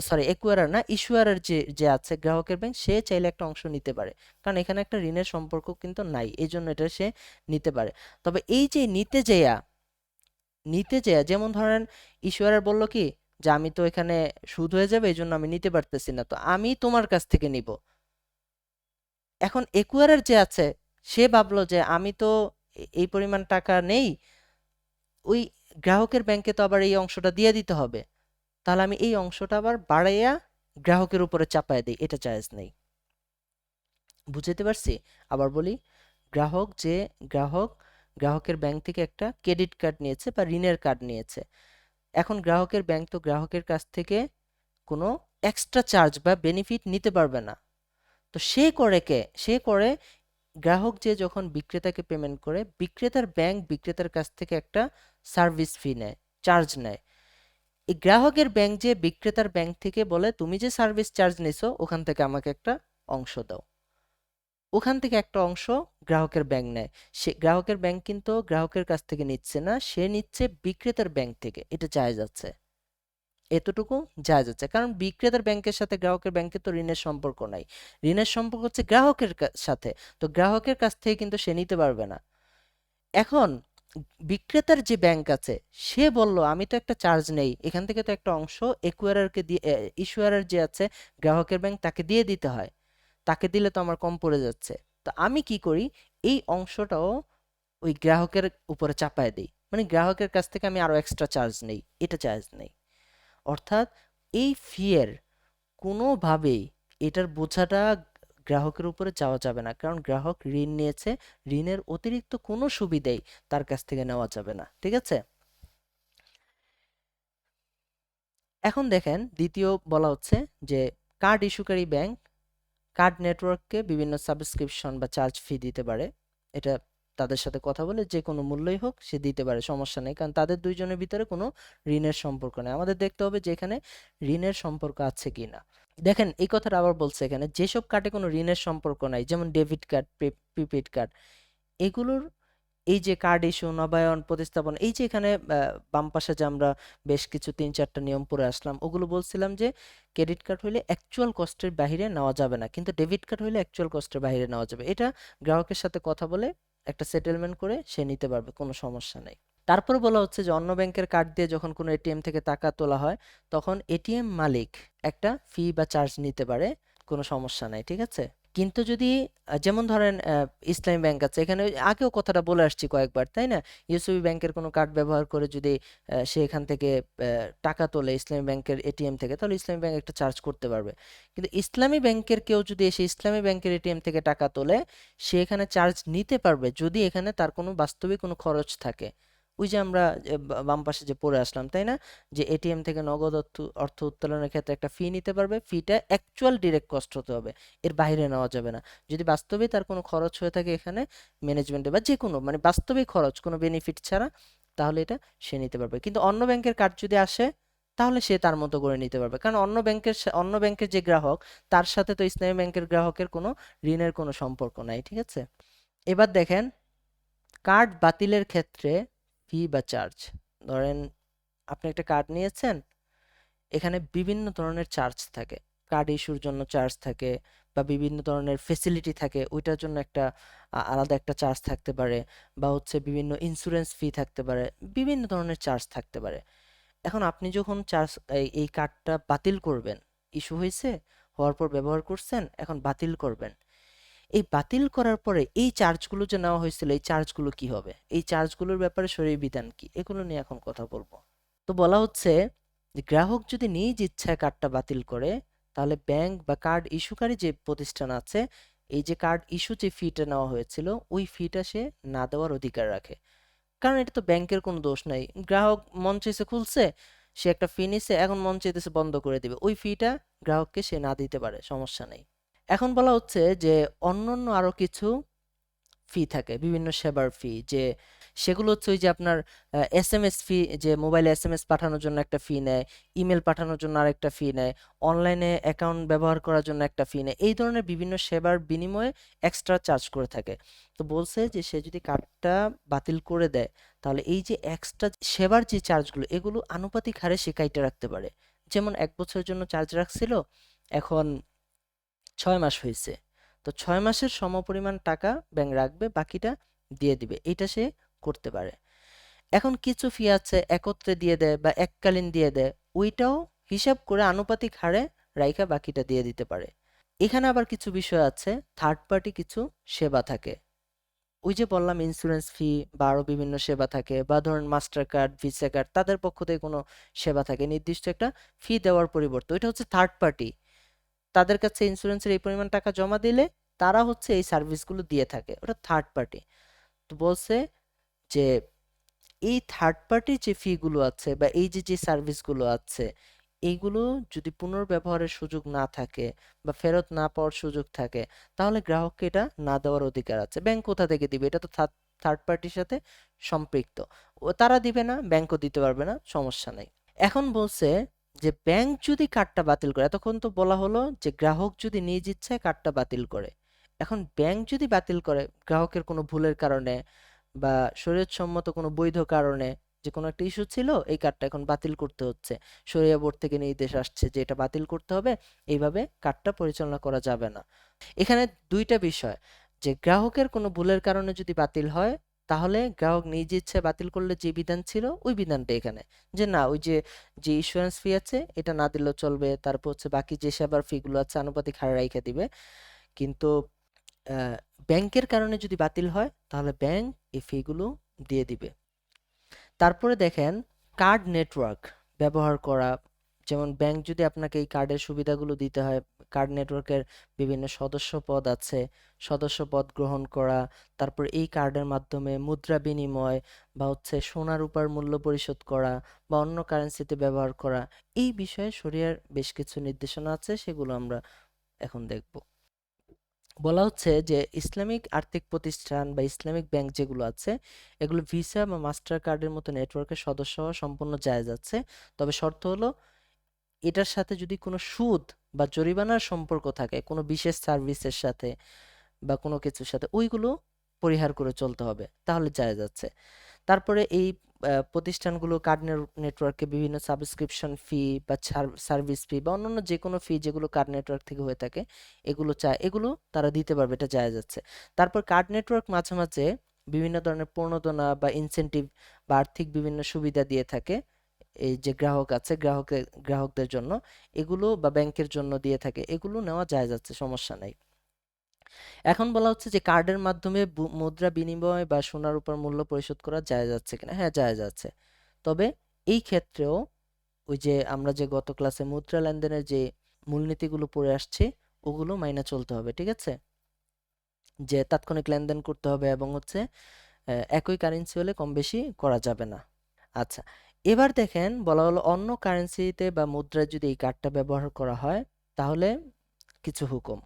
সরি একুয়ারার না, ইস্যুয়ারের যে যে আছে গ্রাহকের ব্যাংক, সে চাইলে একটা অংশ নিতে পারে, কারণ এখানে একটা ঋণের সম্পর্ক কিন্তু নাই, এই জন্য এটা সে নিতে পারে। তবে এই যে নিতে যেয়া যেমন ধরেন ইস্যুয়ার বলল কি, যে আমি তো এখানে সুদ হয়ে যাবে এই জন্য আমি নিতে পারতেছি না, তো আমি তোমার কাছ থেকে নিব। এখন একুয়ারের যে আছে, সে ভাবলো যে আমি তো এই পরিমাণ টাকা নেই, ওই গ্রাহকের ব্যাংকে তো আবার এই অংশটা দিয়ে দিতে হবে, তাহলে আমি এই অংশটা আবার বাড়াইয়া গ্রাহকের উপরে চাপায় দিই, এটা জায়েজ নেই। বুঝতে পারছি? আবার বলি, গ্রাহক যে গ্রাহক গ্রাহকের ব্যাংক থেকে একটা ক্রেডিট কার্ড নিয়েছে বা ঋণের কার্ড নিয়েছে, এখন গ্রাহকের ব্যাংক তো গ্রাহকের কাছ থেকে কোনো এক্সট্রা চার্জ বা বেনিফিট নিতে পারবে না। তো সে করে গ্রাহক যে যখন বিক্রেতাকে পেমেন্ট করে, বিক্রেতার ব্যাংক বিক্রেতার কাছ থেকে একটা সার্ভিস ফি নেয়, চার্জ নেয়। এই গ্রাহকের ব্যাংক যে বিক্রেতার ব্যাংক থেকে বলে, তুমি যে সার্ভিস চার্জ নিছো ওখান থেকে আমাকে একটা অংশ দাও, ওখান থেকে একটা অংশ গ্রাহকের ব্যাংক নেয়। সে গ্রাহকের ব্যাংক কিন্তু গ্রাহকের কাছ থেকে নিচ্ছে না, সে নিচ্ছে বিক্রেতার ব্যাংক থেকে, এটা জায়েজ আছে, এতটুকু জায়েজ আছে, কারণ বিক্রেতার ব্যাংকের সাথে গ্রাহকের ব্যাংকের তো ঋণের সম্পর্ক নাই, ঋণের সম্পর্ক হচ্ছে গ্রাহকের সাথে, তো গ্রাহকের কাছ থেকে কিন্তু সে নিতে পারবে না। এখন বিক্রেতার যে ব্যাংক আছে, সে বলল আমি তো একটা চার্জ নেই, এখান থেকে তো একটা অংশ একুয়ারারকে দিয়ে, ইস্যুয়ারার যে আছে গ্রাহকের ব্যাংক, তাকে দিয়ে দিতে হয়, তাকে দিলে তো আমার কম পড়ে যাচ্ছে, তো আমি কি করি, এই অংশটাও ওই গ্রাহকের উপরে চাপায় দিই, মানে গ্রাহকের কাছ থেকে আমি আরো এক্সট্রা চার্জ নেই, এটা চার্জ নেই। অর্থাৎ এই ফি এর কোনোভাবেই এটার বোঝাটা গ্রাহকের উপরে চাওয়া যাবে না, কারণ গ্রাহক ঋণ নিয়েছে, ঋণের অতিরিক্ত কোনো সুবিধাই তার কাছ থেকে নেওয়া যাবে না, ঠিক আছে? এখন দেখেন, দ্বিতীয় বলা হচ্ছে যে কার্ড ইস্যুকারী ব্যাংক কার্ড নেটওয়ার্ককে বিভিন্ন সাবস্ক্রিপশন বা চার্জ ফি দিতে পারে। এটা তাদের সাথে কথা বলে যে কোনো মূল্যই হোক সে দিতে পারে, সমস্যা নেই, কারণ তাদের দুইজনের ভিতরে কোনো ঋণের সম্পর্ক নেই। আমাদের দেখতে হবে যে এখানে ঋণের সম্পর্ক আছে কিনা। দেখেন, এই কথাটা আবার বলছে এখানে, যেসব কার্ডে কোনো ঋণের সম্পর্ক নাই, যেমন ডেবিট কার্ড, প্রিপেড কার্ড, এগুলোর এই যে কার্ড ইস্যু, নবায়ন, প্রতিস্থাপন, এই যে এখানে বাম পাশে যে আমরা বেশ কিছু 3-4টা নিয়ম পড়ে আসলাম, ওগুলো বলছিলাম যে ক্রেডিট কার্ড হইলে অ্যাকচুয়াল কস্টের বাইরে নেওয়া যাবে না, কিন্তু ডেবিট কার্ড হইলে অ্যাকচুয়াল কস্টের বাইরে নেওয়া যাবে। এটা গ্রাহকের সাথে কথা বলে একটা সেটেলমেন্ট করে সে নিতে পারবে, কোনো সমস্যা নেই। তারপরে বলা হচ্ছে যে অন্য ব্যাংকের কার্ড দিয়ে যখন কোনো এটিএম থেকে টাকা তোলা হয়, তখন এটিএম মালিক একটা ফি বা চার্জ নিতে পারে, কোনো সমস্যা নাই, ঠিক আছে? কিন্তু যদি যেমন ধরেন ইসলামী ব্যাংক আছে, এখানে ওই আগেও কথাটা বলে আসছি কয়েকবার, তাই না? ইউসিবি ব্যাংকের কোনো কার্ড ব্যবহার করে যদি সে এখান থেকে টাকা তোলে ইসলামী ব্যাংকের এটিএম থেকে, তাহলে ইসলামী ব্যাংক একটা চার্জ করতে পারবে। কিন্তু ইসলামী ব্যাংকের কেউ যদি এসে ইসলামী ব্যাংকের এটিএম থেকে টাকা তোলে, সে এখানে চার্জ নিতে পারবে যদি এখানে তার কোনো বাস্তবিক কোনো খরচ থাকে। ওই যে আমরা বাম পাশে যে পড়ে আসলাম, তাই না, যে এটিএম থেকে নগদ অর্থ উত্তোলনের ক্ষেত্রে একটা ফি নিতে পারবে, ফিটা অ্যাকচুয়াল ডিরেক্ট কস্ট হতে হবে, এর বাইরে নেওয়া যাবে না। যদি বাস্তবে তার কোনো খরচ হয়ে থাকে এখানে ম্যানেজমেন্টে বা যে কোনো, মানে বাস্তবিক খরচ কোনো বেনিফিট ছাড়া, তাহলে এটা সে নিতে পারবে। কিন্তু অন্য ব্যাংকের কার্ড যদি আসে, তাহলে সে তার মতো করে নিতে পারবে, কারণ অন্য ব্যাংকের যে গ্রাহক, তার সাথে তো ইসলামী ব্যাংকের গ্রাহকের কোনো ঋণের কোনো সম্পর্ক নাই, ঠিক আছে? এবার দেখেন, কার্ড বাতিলের ক্ষেত্রে ফি বা চার্জ। ধরেন আপনি একটা কার্ড নিয়েছেন, এখানে বিভিন্ন ধরনের চার্জ থাকে, কার্ড ইস্যুর জন্য চার্জ থাকে, বা বিভিন্ন ধরনের ফেসিলিটি থাকে, ওইটার জন্য একটা আলাদা একটা চার্জ থাকতে পারে, বা হচ্ছে বিভিন্ন ইন্স্যুরেন্স ফি থাকতে পারে, বিভিন্ন ধরনের চার্জ থাকতে পারে। এখন আপনি যখন চার্জ এই কার্ডটা বাতিল করবেন, ইস্যু হয়েছে, হওয়ার পর ব্যবহার করছেন, এখন বাতিল করবেন, এই বাতিল করার পরে এই চার্জগুলো যে নেওয়া হয়েছিল, এই চার্জগুলো কি হবে, এই চার্জগুলোর ব্যাপারে শরীয়ী বিধান কি, এগুলো নিয়ে এখন কথা বলবো। তো বলা হচ্ছে যে গ্রাহক যদি নিজ ইচ্ছায় কার্ডটা বাতিল করে, তাহলে ব্যাংক বা কার্ড ইস্যুকারী যে প্রতিষ্ঠান আছে, এই যে কার্ড ইস্যু যে ফিটা নেওয়া হয়েছিল, ওই ফিটা সে না দেওয়ার অধিকার রাখে। কারণ এটা তো ব্যাংকের কোনো দোষ নাই। গ্রাহক মন চাইছে খুলছে, সে একটা ফি নিছে, এখন মন চাইতেছে বন্ধ করে দিবে, ওই ফিটা গ্রাহককে সে না দিতে পারে, সমস্যা নেই। এখন বলা হচ্ছে যে অন্যান্য আরো কিছু ফি থাকে, বিভিন্ন সেবার ফি, যে সেগুলো হচ্ছে ওই যে আপনার এসএমএস ফি, যে মোবাইলে এসএমএস পাঠানোর জন্য একটা ফি নেয়, ইমেল পাঠানোর জন্য আরেকটা ফি নেয়, অনলাইনে অ্যাকাউন্ট ব্যবহার করার জন্য একটা ফি নেয়, এই ধরনের বিভিন্ন সেবার বিনিময়ে এক্সট্রা চার্জ করে থাকে। তো বলছে যে সে যদি কার্ডটা বাতিল করে দেয়, তাহলে এই যে এক্সট্রা সেবার যে চার্জগুলো, এগুলো আনুপাতিক হারে সে কাইটে রাখতে পারে। যেমন 1 বছরের জন্য চার্জ রাখছিল, এখন 6 মাস হয়েছে, তো 6 মাসের সমপরিমাণ টাকা ব্যাংক রাখবে, বাকিটা দিয়ে দিবে, এটা সে করতে পারে। এখন কিছু ফি আছে একত্রে দিয়ে দেয় বা এককালীন দিয়ে দেয়, ওইটাও হিসাব করে আনুপাতিক হারে রাইখা বাকিটা দিয়ে দিতে পারে। এখানে আবার কিছু বিষয় আছে, থার্ড পার্টি কিছু সেবা থাকে, ওই যে বললাম ইন্স্যুরেন্স ফি বা আরো বিভিন্ন সেবা থাকে, বা ধরুন মাস্টার কার্ড, ভিসা কার্ড, তাদের পক্ষ থেকে কোনো সেবা থাকে নির্দিষ্ট একটা ফি দেওয়ার পরিবর্তে, ওইটা হচ্ছে থার্ড পার্টি। তাদের কাছে ইন্স্যুরেন্সের এই পরিমাণ টাকা জমা দিলে তারা হচ্ছে এই সার্ভিসগুলো দিয়ে থাকে, ওটা থার্ড পার্টি। তো বলছে যে এই থার্ড পার্টির যে ফি গুলো আছে বা এই যে যে সার্ভিসগুলো আছে, এইগুলো যদি পুনর্ব্যবহারের সুযোগ না থাকে বা ফেরত না পাওয়ার সুযোগ থাকে, তাহলে গ্রাহককে এটা না দেওয়ার অধিকার আছে। ব্যাংক কোথা থেকে দিবে? এটা তো থার্ড পার্টির সাথে সম্পৃক্ত, ও তারা দিবে না, ব্যাংকও দিতে পারবে না, সমস্যা নাই। এখন বলছে যে ব্যাংক যদি কার্ডটা বাতিল করে, এতক্ষণ তো বলা হলো যে গ্রাহক যদি নিজ ইচ্ছায় কার্ডটা বাতিল করে, এখন ব্যাংক যদি বাতিল করে গ্রাহকের কোনো ভুলের কারণে বা শরীয়তসম্মত কোনো বৈধ কারণে, যে কোনো একটা ইস্যু ছিল, এই কার্ডটা এখন বাতিল করতে হচ্ছে, শরিয়া বোর্ড থেকে নির্দেশ আসছে যে এটা বাতিল করতে হবে, এইভাবে কার্ডটা পরিচালনা করা যাবে না। এখানে দুইটা বিষয়, যে গ্রাহকের কোনো ভুলের কারণে যদি বাতিল হয়, তাহলে গ্রাহক নিজ ইচ্ছে বাতিল করলে যে বিধান ছিল ওই বিধানটা এখানে, যে না ওই যে যে ইন্স্যুরেন্স ফি আছে এটা না দিলেও চলবে, তারপর হচ্ছে বাকি যে সেবার ফি গুলো আছে আনুপাতিক হারে রাইখা দিবে। কিন্তু ব্যাংকের কারণে যদি বাতিল হয়, তাহলে ব্যাংক এই ফি গুলো দিয়ে দিবে। তারপরে দেখেন কার্ড নেটওয়ার্ক ব্যবহার করা, যেমন ব্যাংক যদি আপনাকে এই কার্ডের সুবিধাগুলো দিতে হয়, কার্ড নেটওয়ার্কের বিভিন্ন সদস্য পদ আছে, সদস্য পদ গ্রহণ করা, তারপর এই কার্ডের মাধ্যমে মুদ্রা বিনিময় বা হচ্ছে সোনা রূপার মূল্য পরিশোধ করা বা অন্য কারেন্সিতে ব্যবহার করা, এই বিষয়ে শরিয়ার বেশ কিছু নির্দেশনা আছে, সেগুলো আমরা এখন দেখব। বলা হচ্ছে যে ইসলামিক আর্থিক প্রতিষ্ঠান বা ইসলামিক ব্যাংক যেগুলো আছে, এগুলো ভিসা বা মাস্টার কার্ডের মতো নেটওয়ার্কের সদস্য হওয়া সম্পূর্ণ জায়েজ আছে। তবে শর্ত হলো এটার সাথে যদি কোনো সুদ বা জরিমানার সম্পর্ক থাকে কোনো বিশেষ সার্ভিসের সাথে বা কোনো কিছুর সাথে, ওইগুলো পরিহার করে চলতে হবে, তাহলে জায়েজ আছে। তারপরে এই প্রতিষ্ঠানগুলো কার্ড নেটওয়ার্কে বিভিন্ন সাবস্ক্রিপশন ফি বা সার্ভিস ফি বা অন্যান্য যে কোনো ফি যেগুলো কার্ড নেটওয়ার্ক থেকে হয়ে থাকে, এগুলো চায়, এগুলো তারা দিতে পারবে, এটা জায়েজ আছে। তারপর কার্ড নেটওয়ার্ক মাঝে মাঝে বিভিন্ন ধরনের প্রণোদনা বা ইনসেনটিভ বা আর্থিক বিভিন্ন সুবিধা দিয়ে থাকে, এই যে গ্রাহক আছে গ্রাহকদের জন্য, এগুলো বা ব্যাংকের জন্য দিয়ে থাকে, এগুলো নেওয়া জায়েজ আছে, সমস্যা নাই। এখন বলা হচ্ছে যে কার্ডের মাধ্যমে মুদ্রা বিনিময় বা সোনার উপর মূল্য পরিশোধ করা জায়েজ আছে কিনা? হ্যাঁ, জায়েজ আছে। তবে এই ক্ষেত্রেও ওই যে আমরা যে গত ক্লাসে মুদ্রা লেনদেনের যে মূলনীতিগুলো পড়ে আসছি, ওগুলো মাইনা চলতে হবে, ঠিক আছে? যে তাৎক্ষণিক লেনদেন করতে হবে এবং হচ্ছে একই কারেন্সি হলে কম বেশি করা যাবে না। আচ্ছা, এবার দেখেন বলা হলো অন্য কারেন্সিতে বা মুদ্রায় যদি এই কার্ডটা ব্যবহার করা হয়, তাহলে কিছু হুকুম।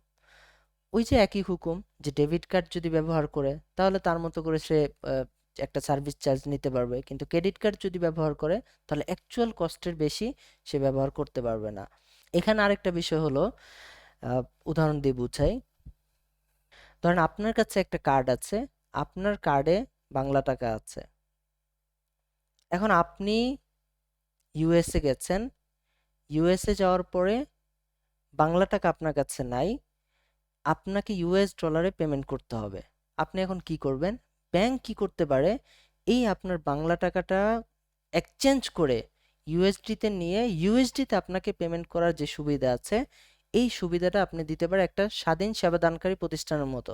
ওই যে একই হুকুম, যে ডেবিট কার্ড যদি ব্যবহার করে তাহলে তার মতো করে সে আহ, একটা সার্ভিস চার্জ নিতে পারবে, কিন্তু ক্রেডিট কার্ড যদি ব্যবহার করে তাহলে অ্যাকচুয়াল কস্টের বেশি সে ব্যবহার করতে পারবে না। এখানে আরেকটা বিষয় হলো, আহ, উদাহরণ দিয়ে বুঝাই। ধরেন আপনার কাছে একটা কার্ড আছে, আপনার কার্ডে বাংলা টাকা আছে। এখন আপনি ইউএসএ গেছেন, ইউএসএ যাওয়ার পরে বাংলা টাকা আপনার কাছে নাই, আপনাকে ইউএস ডলারে পেমেন্ট করতে হবে। আপনি এখন কি করবেন? ব্যাংক কি করতে পারে, এই আপনার বাংলা টাকাটা এক্সচেঞ্জ করে ইউএসডিতে নিয়ে ইউএসডিতে আপনাকে পেমেন্ট করার যে সুবিধা আছে, এই সুবিধাটা আপনি দিতে পারে একটা স্বাধীন সেবাদানকারী প্রতিষ্ঠানের মতো।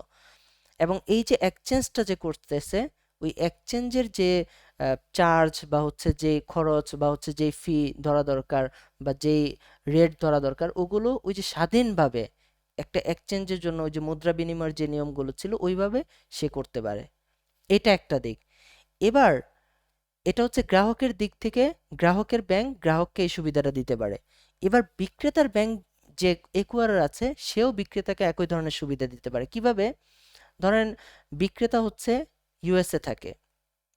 এবং এই যে এক্সচেঞ্জটা যে করতেছে, ওই এক্সচেঞ্জের যে চার্জ বা হচ্ছে যে খরচ বা হচ্ছে যে ফি ধরা দরকার বা যেই রেট ধরা দরকার, ওগুলো ওই যে স্বাধীনভাবে একটা এক্সচেঞ্জের জন্য ওই যে মুদ্রা বিনিময়ের যে নিয়মগুলো ছিল ওইভাবে সে করতে পারে। এটা একটা দিক। এবার এটা হচ্ছে গ্রাহকের দিক থেকে, গ্রাহকের ব্যাংক গ্রাহককে এই সুবিধাটা দিতে পারে। এবার বিক্রেতার ব্যাংক যে একুয়ারার আছে সেও বিক্রেতাকে একই ধরনের সুবিধা দিতে পারে। কিভাবে? ধরেন বিক্রেতা হচ্ছে ইউএসএ থাকে,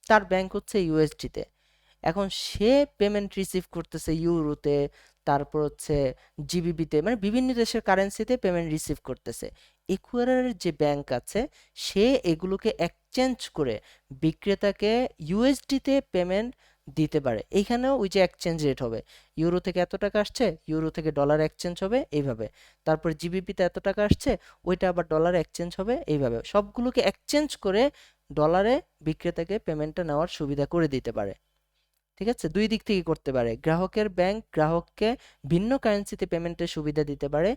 তার ব্যাংক হচ্ছে ইউএসডিতে। এখন সে পেমেন্ট রিসিভ করতেছে ইউরোতে, তারপর হচ্ছে জিবিবিতে, মানে বিভিন্ন দেশের কারেন্সিতে পেমেন্ট রিসিভ করতেছে। ইকুয়েডরের যে ব্যাংক আছে সে এগুলোকে এক্সচেঞ্জ করে বিক্রেতাকে ইউএসডিতে পেমেন্ট দিতে পারে। এইখানেও ওই যে এক্সচেঞ্জ রেট হবে, ইউরো থেকে এত টাকা আসছে, ইউরো থেকে ডলার এক্সচেঞ্জ হবে এইভাবে। তারপর জিবিপিতে এত টাকা আসছে, ওইটা আবার ডলার এক্সচেঞ্জ হবে এইভাবে। সবগুলোকে এক্সচেঞ্জ করে ডলারে বিক্রেতাকে পেমেন্টটা নেওয়ার সুবিধা করে দিতে পারে। ঠিক আছে, দুই দিক থেকে করতে পারে। গ্রাহকের ব্যাংক গ্রাহককে ভিন্ন কারেন্সিতে পেমেন্টের সুবিধা দিতে পারে,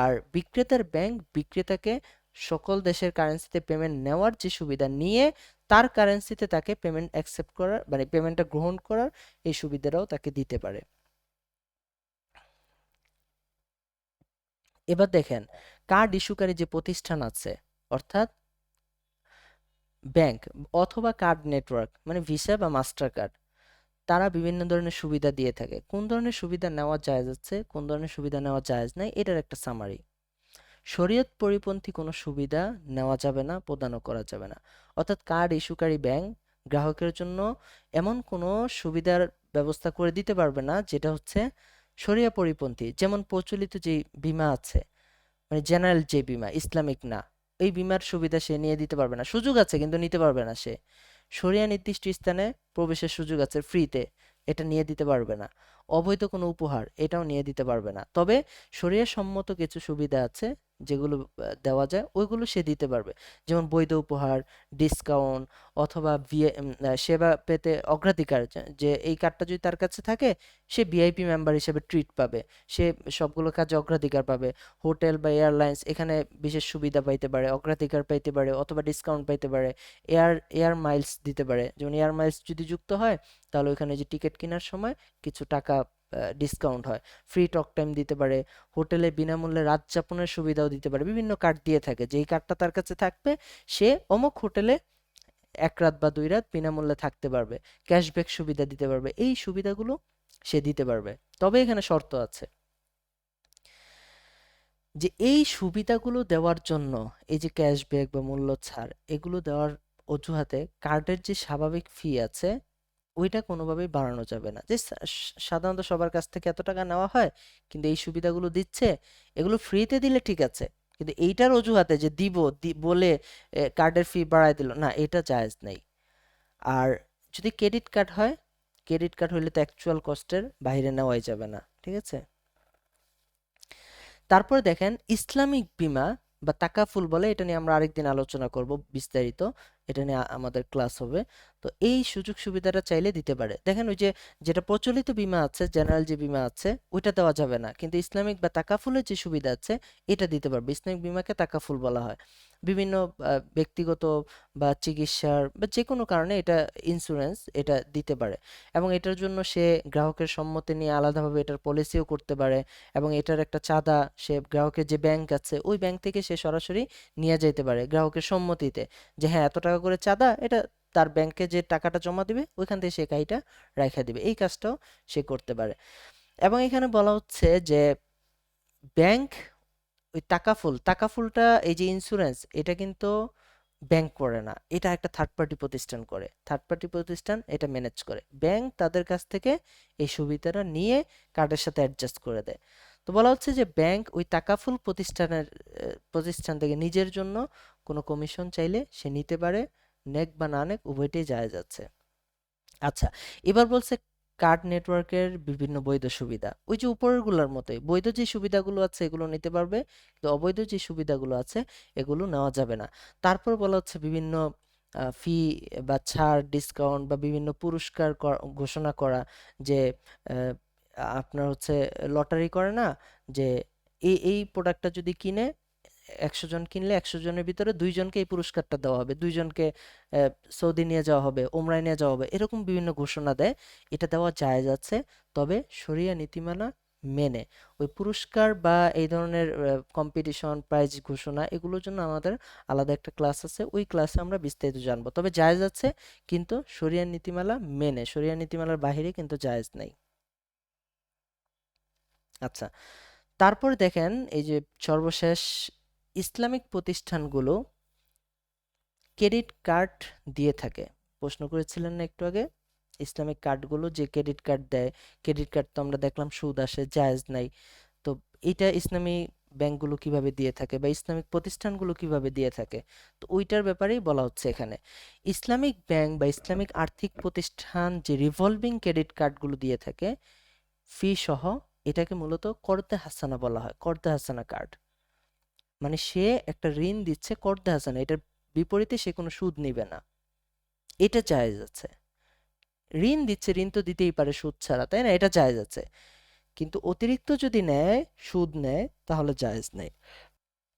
আর বিক্রেতার ব্যাংক বিক্রেতাকে সকল দেশের কারেন্সিতে পেমেন্ট নেওয়ার যে সুবিধা নিয়ে তার কারেন্সিতে তাকে পেমেন্ট অ্যাকসেপ্ট করার, মানে পেমেন্টটা গ্রহণ করার এই সুবিধাটাও তাকে দিতে পারে। এবার দেখেন, কার্ড ইস্যুকারী যে প্রতিষ্ঠান আছে, অর্থাৎ ব্যাংক অথবা কার্ড নেটওয়ার্ক মানে ভিসা বা মাস্টার কার্ড, তারা বিভিন্ন ধরনের সুবিধা দিয়ে থাকে। কোন ধরনের সুবিধা নেওয়া জায়েজ আছে, কোন ধরনের সুবিধা নেওয়া জায়েজ নাই, এটার একটা সামারি। শরীয়ত পরিপন্থী কোনো সুবিধা নেওয়া যাবে না, প্রদানও করা যাবে না। অর্থাৎ কার্ড ইস্যুকারী ব্যাংক গ্রাহকের জন্য এমন কোনো সুবিধার ব্যবস্থা করে দিতে পারবে না যেটা হচ্ছে শরিয়া পরিপন্থী। যেমন প্রচলিত যে বীমা আছে, মানে জেনারেল যে বীমা, ইসলামিক না, এই বীমার সুবিধা সে নিয়ে দিতে পারবে না। সুযোগ আছে কিন্তু নিতে পারবে না সে। শরিয়া নির্দিষ্ট স্থানে প্রবেশের সুযোগ আছে ফ্রিতে, এটা নিয়ে দিতে পারবে না। অবৈধ কোনো উপহার এটাও নিয়ে দিতে পারবে না। তবে শরিয়া সম্মত কিছু সুবিধা আছে যেগুলো দেওয়া যায়, ওইগুলো সে দিতে পারবে। যেমন বৈধ উপহার, ডিসকাউন্ট, অথবা সেবা পেতে অগ্রাধিকার, যে এই কার্ডটা যদি তার কাছে থাকে সে ভিআইপি মেম্বার হিসেবে ট্রিট পাবে, সে সবগুলো কাজে অগ্রাধিকার পাবে। হোটেল বা এয়ারলাইন্স এখানে বিশেষ সুবিধা পাইতে পারে, অগ্রাধিকার পাইতে পারে, অথবা ডিসকাউন্ট পাইতে পারে। এয়ার এয়ার মাইলস দিতে পারে, যেমন এয়ার মাইলস যদি যুক্ত হয় তাহলে ওইখানে যে টিকিট কেনার সময় কিছু টাকা ডিসকাউন্ট হয়। ফ্রি টক টাইম দিতে পারে, হোটেলে বিনামূল্যে রাত যাপনের সুবিধাও দিতে পারে। বিভিন্ন কার্ড দিয়ে থাকে, যেই কার্ডটা তার কাছে থাকবে সে অমুক হোটেলে 1 রাত বা 2 রাত বিনামূল্যে থাকতে পারবে, ক্যাশব্যাক সুবিধা দিতে পারবে। এই সুবিধাগুলো সে দিতে পারবে। তবে এখানে শর্ত আছে যে এই সুবিধাগুলো দেওয়ার জন্য, এই যে ক্যাশব্যাক বা মূল্য ছাড় এগুলো দেওয়ার অজুহাতে কার্ডের যে স্বাভাবিক ফি আছে ওইটা কোনোভাবেই বাড়ানো যাবে না। যে সাধারণত সবার কাছ থেকে এত টাকা নেওয়া হয়, কিন্তু এই সুবিধাগুলো দিচ্ছে, এগুলো ফ্রিতে দিলে ঠিক আছে, কিন্তু এইটার অজুহাতে যে দিব বলে কার্ডের ফি বাড়ায় দিল না, এটা জায়েজ নেই। আর যদি ক্রেডিট কার্ড হয়, ক্রেডিট কার্ড হইলে তো অ্যাকচুয়াল কস্টের বাইরে নেওয়াই যাবে না। ঠিক আছে, তারপরে দেখেন ইসলামিক বীমা বা তাকাফুল বলে, এটা নিয়ে আমরা আরেকদিন আলোচনা করব বিস্তারিত, এটা নিয়ে আমাদের ক্লাস হবে। তো এই সুযোগ সুবিধাটা চাইলে দিতে পারে। দেখেন ওই যে যেটা প্রচলিত বীমা আছে, জেনারেল যে বীমা আছে ওইটা দেওয়া যাবে না, কিন্তু ইসলামিক বা তাকাফুলের যে সুবিধা আছে এটা দিতে পারবে। ইসলামিক বীমাকে তাকাফুল বলা হয়। বিভিন্ন ব্যক্তিগত বা চিকিৎসার বা যে কোনো কারণে এটা ইন্স্যুরেন্স এটা দিতে পারে, এবং এটার জন্য সে গ্রাহকের সম্মতি নিয়ে আলাদাভাবে এটার পলিসিও করতে পারে। এবং এটার একটা চাঁদা সে গ্রাহকের যে ব্যাংক আছে ওই ব্যাংক থেকে সে সরাসরি নিয়ে যাইতে পারে গ্রাহকের সম্মতিতে, যে হ্যাঁ এত টাকা করে চাঁদা, এটা তার ব্যাংকে যে টাকাটা জমা দিবে ওইখান থেকে সে কাইটা রাইখা দিবে। এই কাজটাও সে করতে পারে। এবং এখানে বলা হচ্ছে যে ব্যাংক ওই টাকাফুলটা, এই যে ইন্স্যুরেন্স, এটা কিন্তু ব্যাংক করে না, এটা একটা থার্ড পার্টি প্রতিষ্ঠান করে। থার্ড পার্টি প্রতিষ্ঠান এটা ম্যানেজ করে, ব্যাংক তাদের কাছ থেকে এই সুবিধাটা নিয়ে কার্ডের সাথে অ্যাডজাস্ট করে দেয়। তো বলা হচ্ছে যে ব্যাংক ওই টাকাফুল প্রতিষ্ঠান থেকে নিজের জন্য কোনো কমিশন চাইলে সে নিতে পারে, নেক বা না নেক উভয়টাই জায়েজ আছে। আচ্ছা, এবার বলছে কার্ড নেটওয়ার্কের বিভিন্ন বৈধ সুবিধা। ওই যে উপরেরগুলোর মতোই বৈধ যে সুবিধাগুলো আছে এগুলো নিতে পারবে, কিন্তু অবৈধ যে সুবিধাগুলো আছে এগুলো নেওয়া যাবে না। তারপর বলা হচ্ছে বিভিন্ন ফি বা ছাড়, ডিসকাউন্ট বা বিভিন্ন পুরস্কার ঘোষণা করা, যে আহ, আপনার হচ্ছে লটারি করে না, যে এই এই প্রোডাক্টটা যদি কিনে 100 জন কিনলে 100 জনের ভিতরে 2 জনকে এই পুরস্কারটা দেওয়া হবে, 2 জনকে আহ, সৌদি নিয়ে যাওয়া হবে, ওমরায় নিয়ে যাওয়া হবে, এরকম বিভিন্ন ঘোষণা দেয়। এটা দেওয়া জায়েজ আছে, তবে শরিয়া নীতিমালা মেনে। ওই পুরস্কার বা এই ধরনের কম্পিটিশন, প্রাইজ ঘোষণা, এগুলোর জন্য আমাদের আলাদা একটা ক্লাস আছে, ওই ক্লাসে আমরা বিস্তারিত জানবো। তবে জায়েজ আছে, কিন্তু শরিয়া নীতিমালা মেনে, শরিয়া নীতিমালার বাইরে কিন্তু জায়েজ নাই। আচ্ছা, তারপর দেখেন এই যে সর্বশেষ, ইসলামিক প্রতিষ্ঠানগুলো ক্রেডিট কার্ড দিয়ে থাকে। প্রশ্ন করেছিলেন না একটু আগে, ইসলামিক কার্ডগুলো যে ক্রেডিট কার্ড দেয়, ক্রেডিট কার্ড তো আমরা দেখলাম সুদ আসে, জায়েজ নাই। তো এটা ইসলামী ব্যাংকগুলো কিভাবে দিয়ে থাকে বা ইসলামিক প্রতিষ্ঠানগুলো কিভাবে দিয়ে থাকে, তো ওইটার ব্যাপারেই বলা হচ্ছে এখানে। ইসলামিক ব্যাংক বা ইসলামিক আর্থিক প্রতিষ্ঠান যে রিভলভিং ক্রেডিট কার্ডগুলো দিয়ে থাকে ফি সহ, এটাকে মূলত কর্দে হাসানা বলা হয়, কর্দে হাসানা কার্ড। মানে সে একটা ঋণ দিচ্ছে কর্দে হাসানা, এটার বিপরীতে সে কোনো সুদ নিবে না, এটা জায়েজ আছে। ঋণ দিচ্ছে, ঋণ তো দিতেই পারে সুদ ছাড়া, তাই না? এটা জায়েজ আছে। কিন্তু অতিরিক্ত যদি নেয়, সুদ নেয়, তাহলে জায়েজ নেই।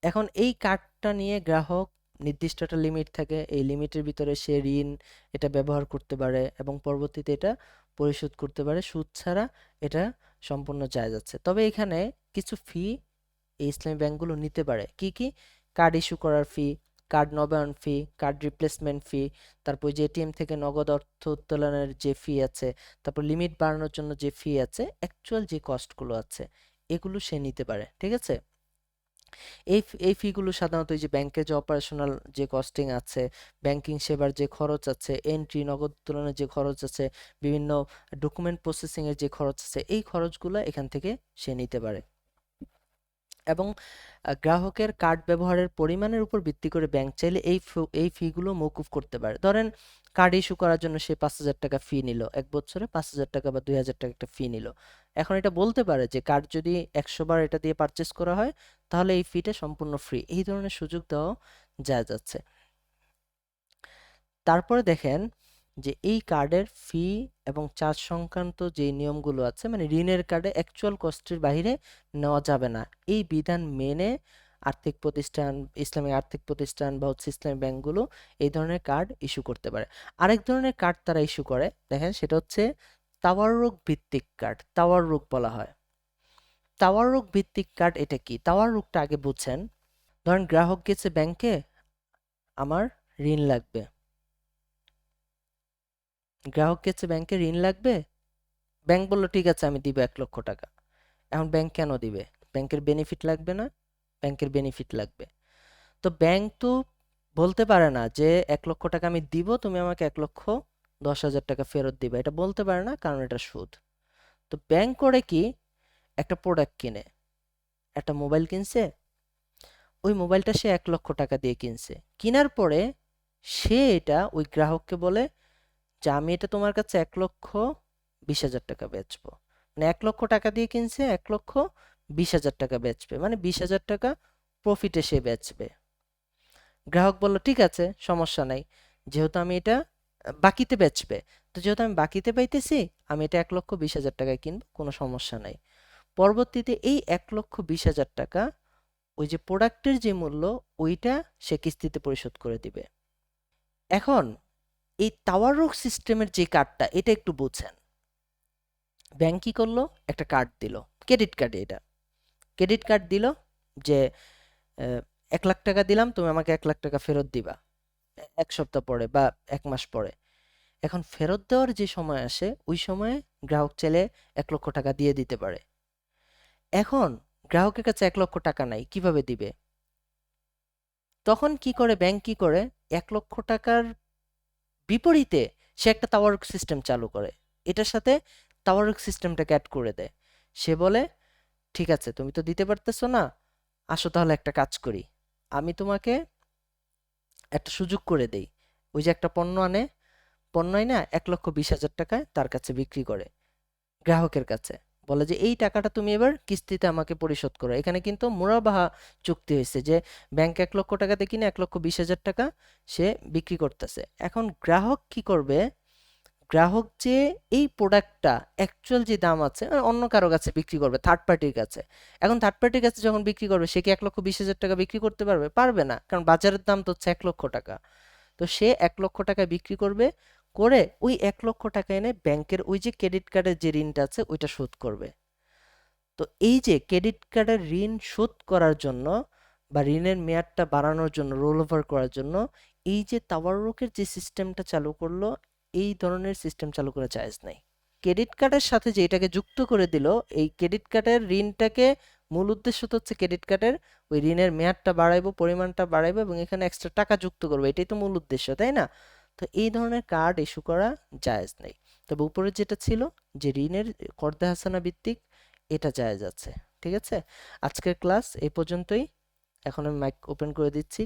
এখন এই কার্ডটা নিয়ে গ্রাহক নির্দিষ্ট একটা লিমিট থাকে, এই লিমিটের ভিতরে সে ঋণ এটা ব্যবহার করতে পারে এবং পরবর্তীতে এটা পরিশোধ করতে পারে সুদ ছাড়া, এটা সম্পূর্ণ জায়েজ আছে। তবে এখানে কিছু ফি এই ইসলামী ব্যাংকগুলো নিতে পারে। কি কি? কার্ড ইস্যু করার ফি, কার্ড নবায়ন ফি, কার্ড রিপ্লেসমেন্ট ফি, তারপর যে এটিএম থেকে নগদ অর্থ উত্তোলনের যে ফি আছে, তারপর লিমিট বাড়ানোর জন্য যে ফি আছে, অ্যাকচুয়াল যে কস্টগুলো আছে, এগুলো সে নিতে পারে। ঠিক আছে? এই ফিগুলো সাধারণত এই যে ব্যাংকের যে অপারেশনাল যে কস্টিং আছে, ব্যাংকিং সেবার যে খরচ আছে, এন্ট্রি, নগদ উত্তোলনের যে খরচ আছে, বিভিন্ন ডকুমেন্ট প্রসেসিং এর যে খরচ আছে, এই খরচগুলো এখান থেকে সে নিতে পারে। এবং গ্রাহকের কার্ড ব্যবহারের পরিমাণের উপর ভিত্তি করে ব্যাংক চাইলে এই ফিগুলো মওকুফ করতে পারে। ধরেন কার্ড ইস্যু করার জন্য সে 5,000 টাকা ফি নিল, এক বছরে 5,000 টাকা বা 2,000 টাকা একটা ফি নিল। এখন এটা বলতে পারে যে কার্ড যদি 100 বার এটা দিয়ে পারচেস করা হয়, তাহলে এই ফিটা সম্পূর্ণ ফ্রি। এই ধরনের সুযোগ দেওয়া জায়েজ আছে। তারপরে দেখেন যে এই কার্ডের ফি এবং চার্জ সংক্রান্ত যে নিয়মগুলো আছে, মানে ঋণের কার্ডে অ্যাকচুয়াল কস্টের বাইরে নেওয়া যাবে না, এই বিধান মেনে আর্থিক প্রতিষ্ঠান, ইসলামিক আর্থিক প্রতিষ্ঠান বা ইসলামী ব্যাংকগুলো এই ধরনের কার্ড ইস্যু করতে পারে। আরেক ধরনের কার্ড তারা ইস্যু করে, দেখেন সেটা হচ্ছে তাওয়াররুক ভিত্তিক কার্ড, তাওয়াররুক বলা হয়। তাওয়াররুক ভিত্তিক কার্ড এটা কি? তাওয়াররুকটা আগে বুঝছেন। ধরেন গ্রাহক গেছে ব্যাংকে, আমার ঋণ লাগবে, গ্রাহক গেছে ব্যাংকে ঋণ লাগবে, ব্যাংক বলল ঠিক আছে আমি দিব 1,00,000 টাকা। এখন ব্যাংক কেন দিবে? ব্যাংকের বেনিফিট লাগবে না? ব্যাংকের বেনিফিট লাগবে। তো ব্যাংক তো বলতে পারে না যে 1,00,000 টাকা আমি দিব, তুমি আমাকে 1,10,000 টাকা ফেরত দিবে, এটা বলতে পারে না, কারণ এটা সুদ। তো ব্যাংক করে কি, একটা প্রোডাক্ট কিনে, একটা মোবাইল কিনছে, ওই মোবাইলটা সে 1,00,000 টাকা দিয়ে কিনছে, কিনার পরে সে এটা ওই গ্রাহককে বলে যে আমি এটা তোমার কাছে 1,20,000 টাকা বেচবো। মানে 1,00,000 টাকা দিয়ে কিনছে, 1,20,000 টাকা বেচবে, মানে 20,000 টাকা প্রফিটে সে বেচবে। গ্রাহক বলল ঠিক আছে, সমস্যা নাই, যেহেতু আমি এটা বাকিতে বেচবে, তো যেহেতু আমি বাকিতে পাইতেছি, আমি এটা 1,20,000 টাকায় কিনবো, কোনো সমস্যা নাই। পরবর্তীতে এই 1,20,000 টাকা ওই যে প্রোডাক্টের যে মূল্য, ওইটা সে কিস্তিতে পরিশোধ করে দিবে। এখন এই তাওয়াররুক সিস্টেমের যে কার্ডটা, এটা একটু বুঝছেন। ব্যাংক কি করলো, একটা কার্ড দিল, ক্রেডিট কার্ড, এটা ক্রেডিট কার্ড দিল যে 1,00,000 টাকা দিলাম, তুমি আমাকে 1,00,000 টাকা ফেরত দিবা 1 সপ্তাহ পরে বা 1 মাস পরে। এখন ফেরত দেওয়ার যে সময় আসে, ওই সময়ে গ্রাহক চাইলে 1,00,000 টাকা দিয়ে দিতে পারে। এখন গ্রাহকের কাছে 1,00,000 টাকা নাই, কিভাবে দিবে? তখন কি করে ব্যাংক, কি করে, 1,00,000 টাকার বিপরীতে সে একটা তাওয়ারক সিস্টেম চালু করে, এটার সাথে তাওয়ারক সিস্টেমটাকে অ্যাড করে দেয়। সে বলে ঠিক আছে, তুমি তো দিতে পারতেছো না, আসো তাহলে একটা কাজ করি, আমি তোমাকে একটা সুযোগ করে দেই। ওই যে একটা পণ্য আনে, পণ্য না 1,20,000 টাকায় তার কাছে বিক্রি করে গ্রাহকের কাছে, বলে যে এই টাকাটা তুমি এবার কিস্তিতে আমাকে পরিশোধ করো। এখানে কিন্তু মুরাবাহা চুক্তি হয়েছে যে ব্যাংক 1,00,000 টাকাতে কিনে 1,20,000 টাকা সে বিক্রি করতেছে। এখন গ্রাহক কি করবে, গ্রাহক যে এই প্রোডাক্টটা অ্যাকচুয়াল যে দাম আছে অন্য কারো কাছে বিক্রি করবে, থার্ড পার্টির কাছে। এখন থার্ড পার্টির কাছে যখন বিক্রি করবে, সে কি 1,20,000 টাকা বিক্রি করতে পারবে? পারবে না, কারণ বাজারের দাম তো হচ্ছে 1,00,000 টাকা। তো সে 1,00,000 টাকায় বিক্রি করবে, করে ওই 1,00,000 টাকা এনে ব্যাংকের ওই যে ক্রেডিট কার্ডের যে ঋণটা আছে ওইটা শোধ করবে। তো এই যে ক্রেডিট কার্ডের ঋণ শোধ করার জন্য বা ঋণের মেয়াদটা বাড়ানোর জন্য, রোল ওভার করার জন্য, এই যে তাওয়ারুকের যে সিস্টেমটা চালু করলো, এই ধরনের সিস্টেম চালু করা জায়েজ নাই। ক্রেডিট কার্ডের সাথে যে এটাকে যুক্ত করে দিল, এই ক্রেডিট কার্ডের ঋণটাকে, মূল উদ্দেশ্য তো হচ্ছে ক্রেডিট কার্ডের ওই ঋণের মেয়াদটা বাড়াইবো, পরিমাণটা বাড়াইবো এবং এখানে এক্সট্রা টাকা যুক্ত করবো, এটাই তো মূল উদ্দেশ্য, তাই না? তো এই ধরনের কার্ড ইস্যু করা জায়েজ নেই। তবে উপরে যেটা ছিল যে ঋণের কর্দে হাসানা ভিত্তিক, এটা জায়েজ আছে। ঠিক আছে, আজকের ক্লাস এই পর্যন্তই। এখন আমি মাইক ওপেন করে দিচ্ছি।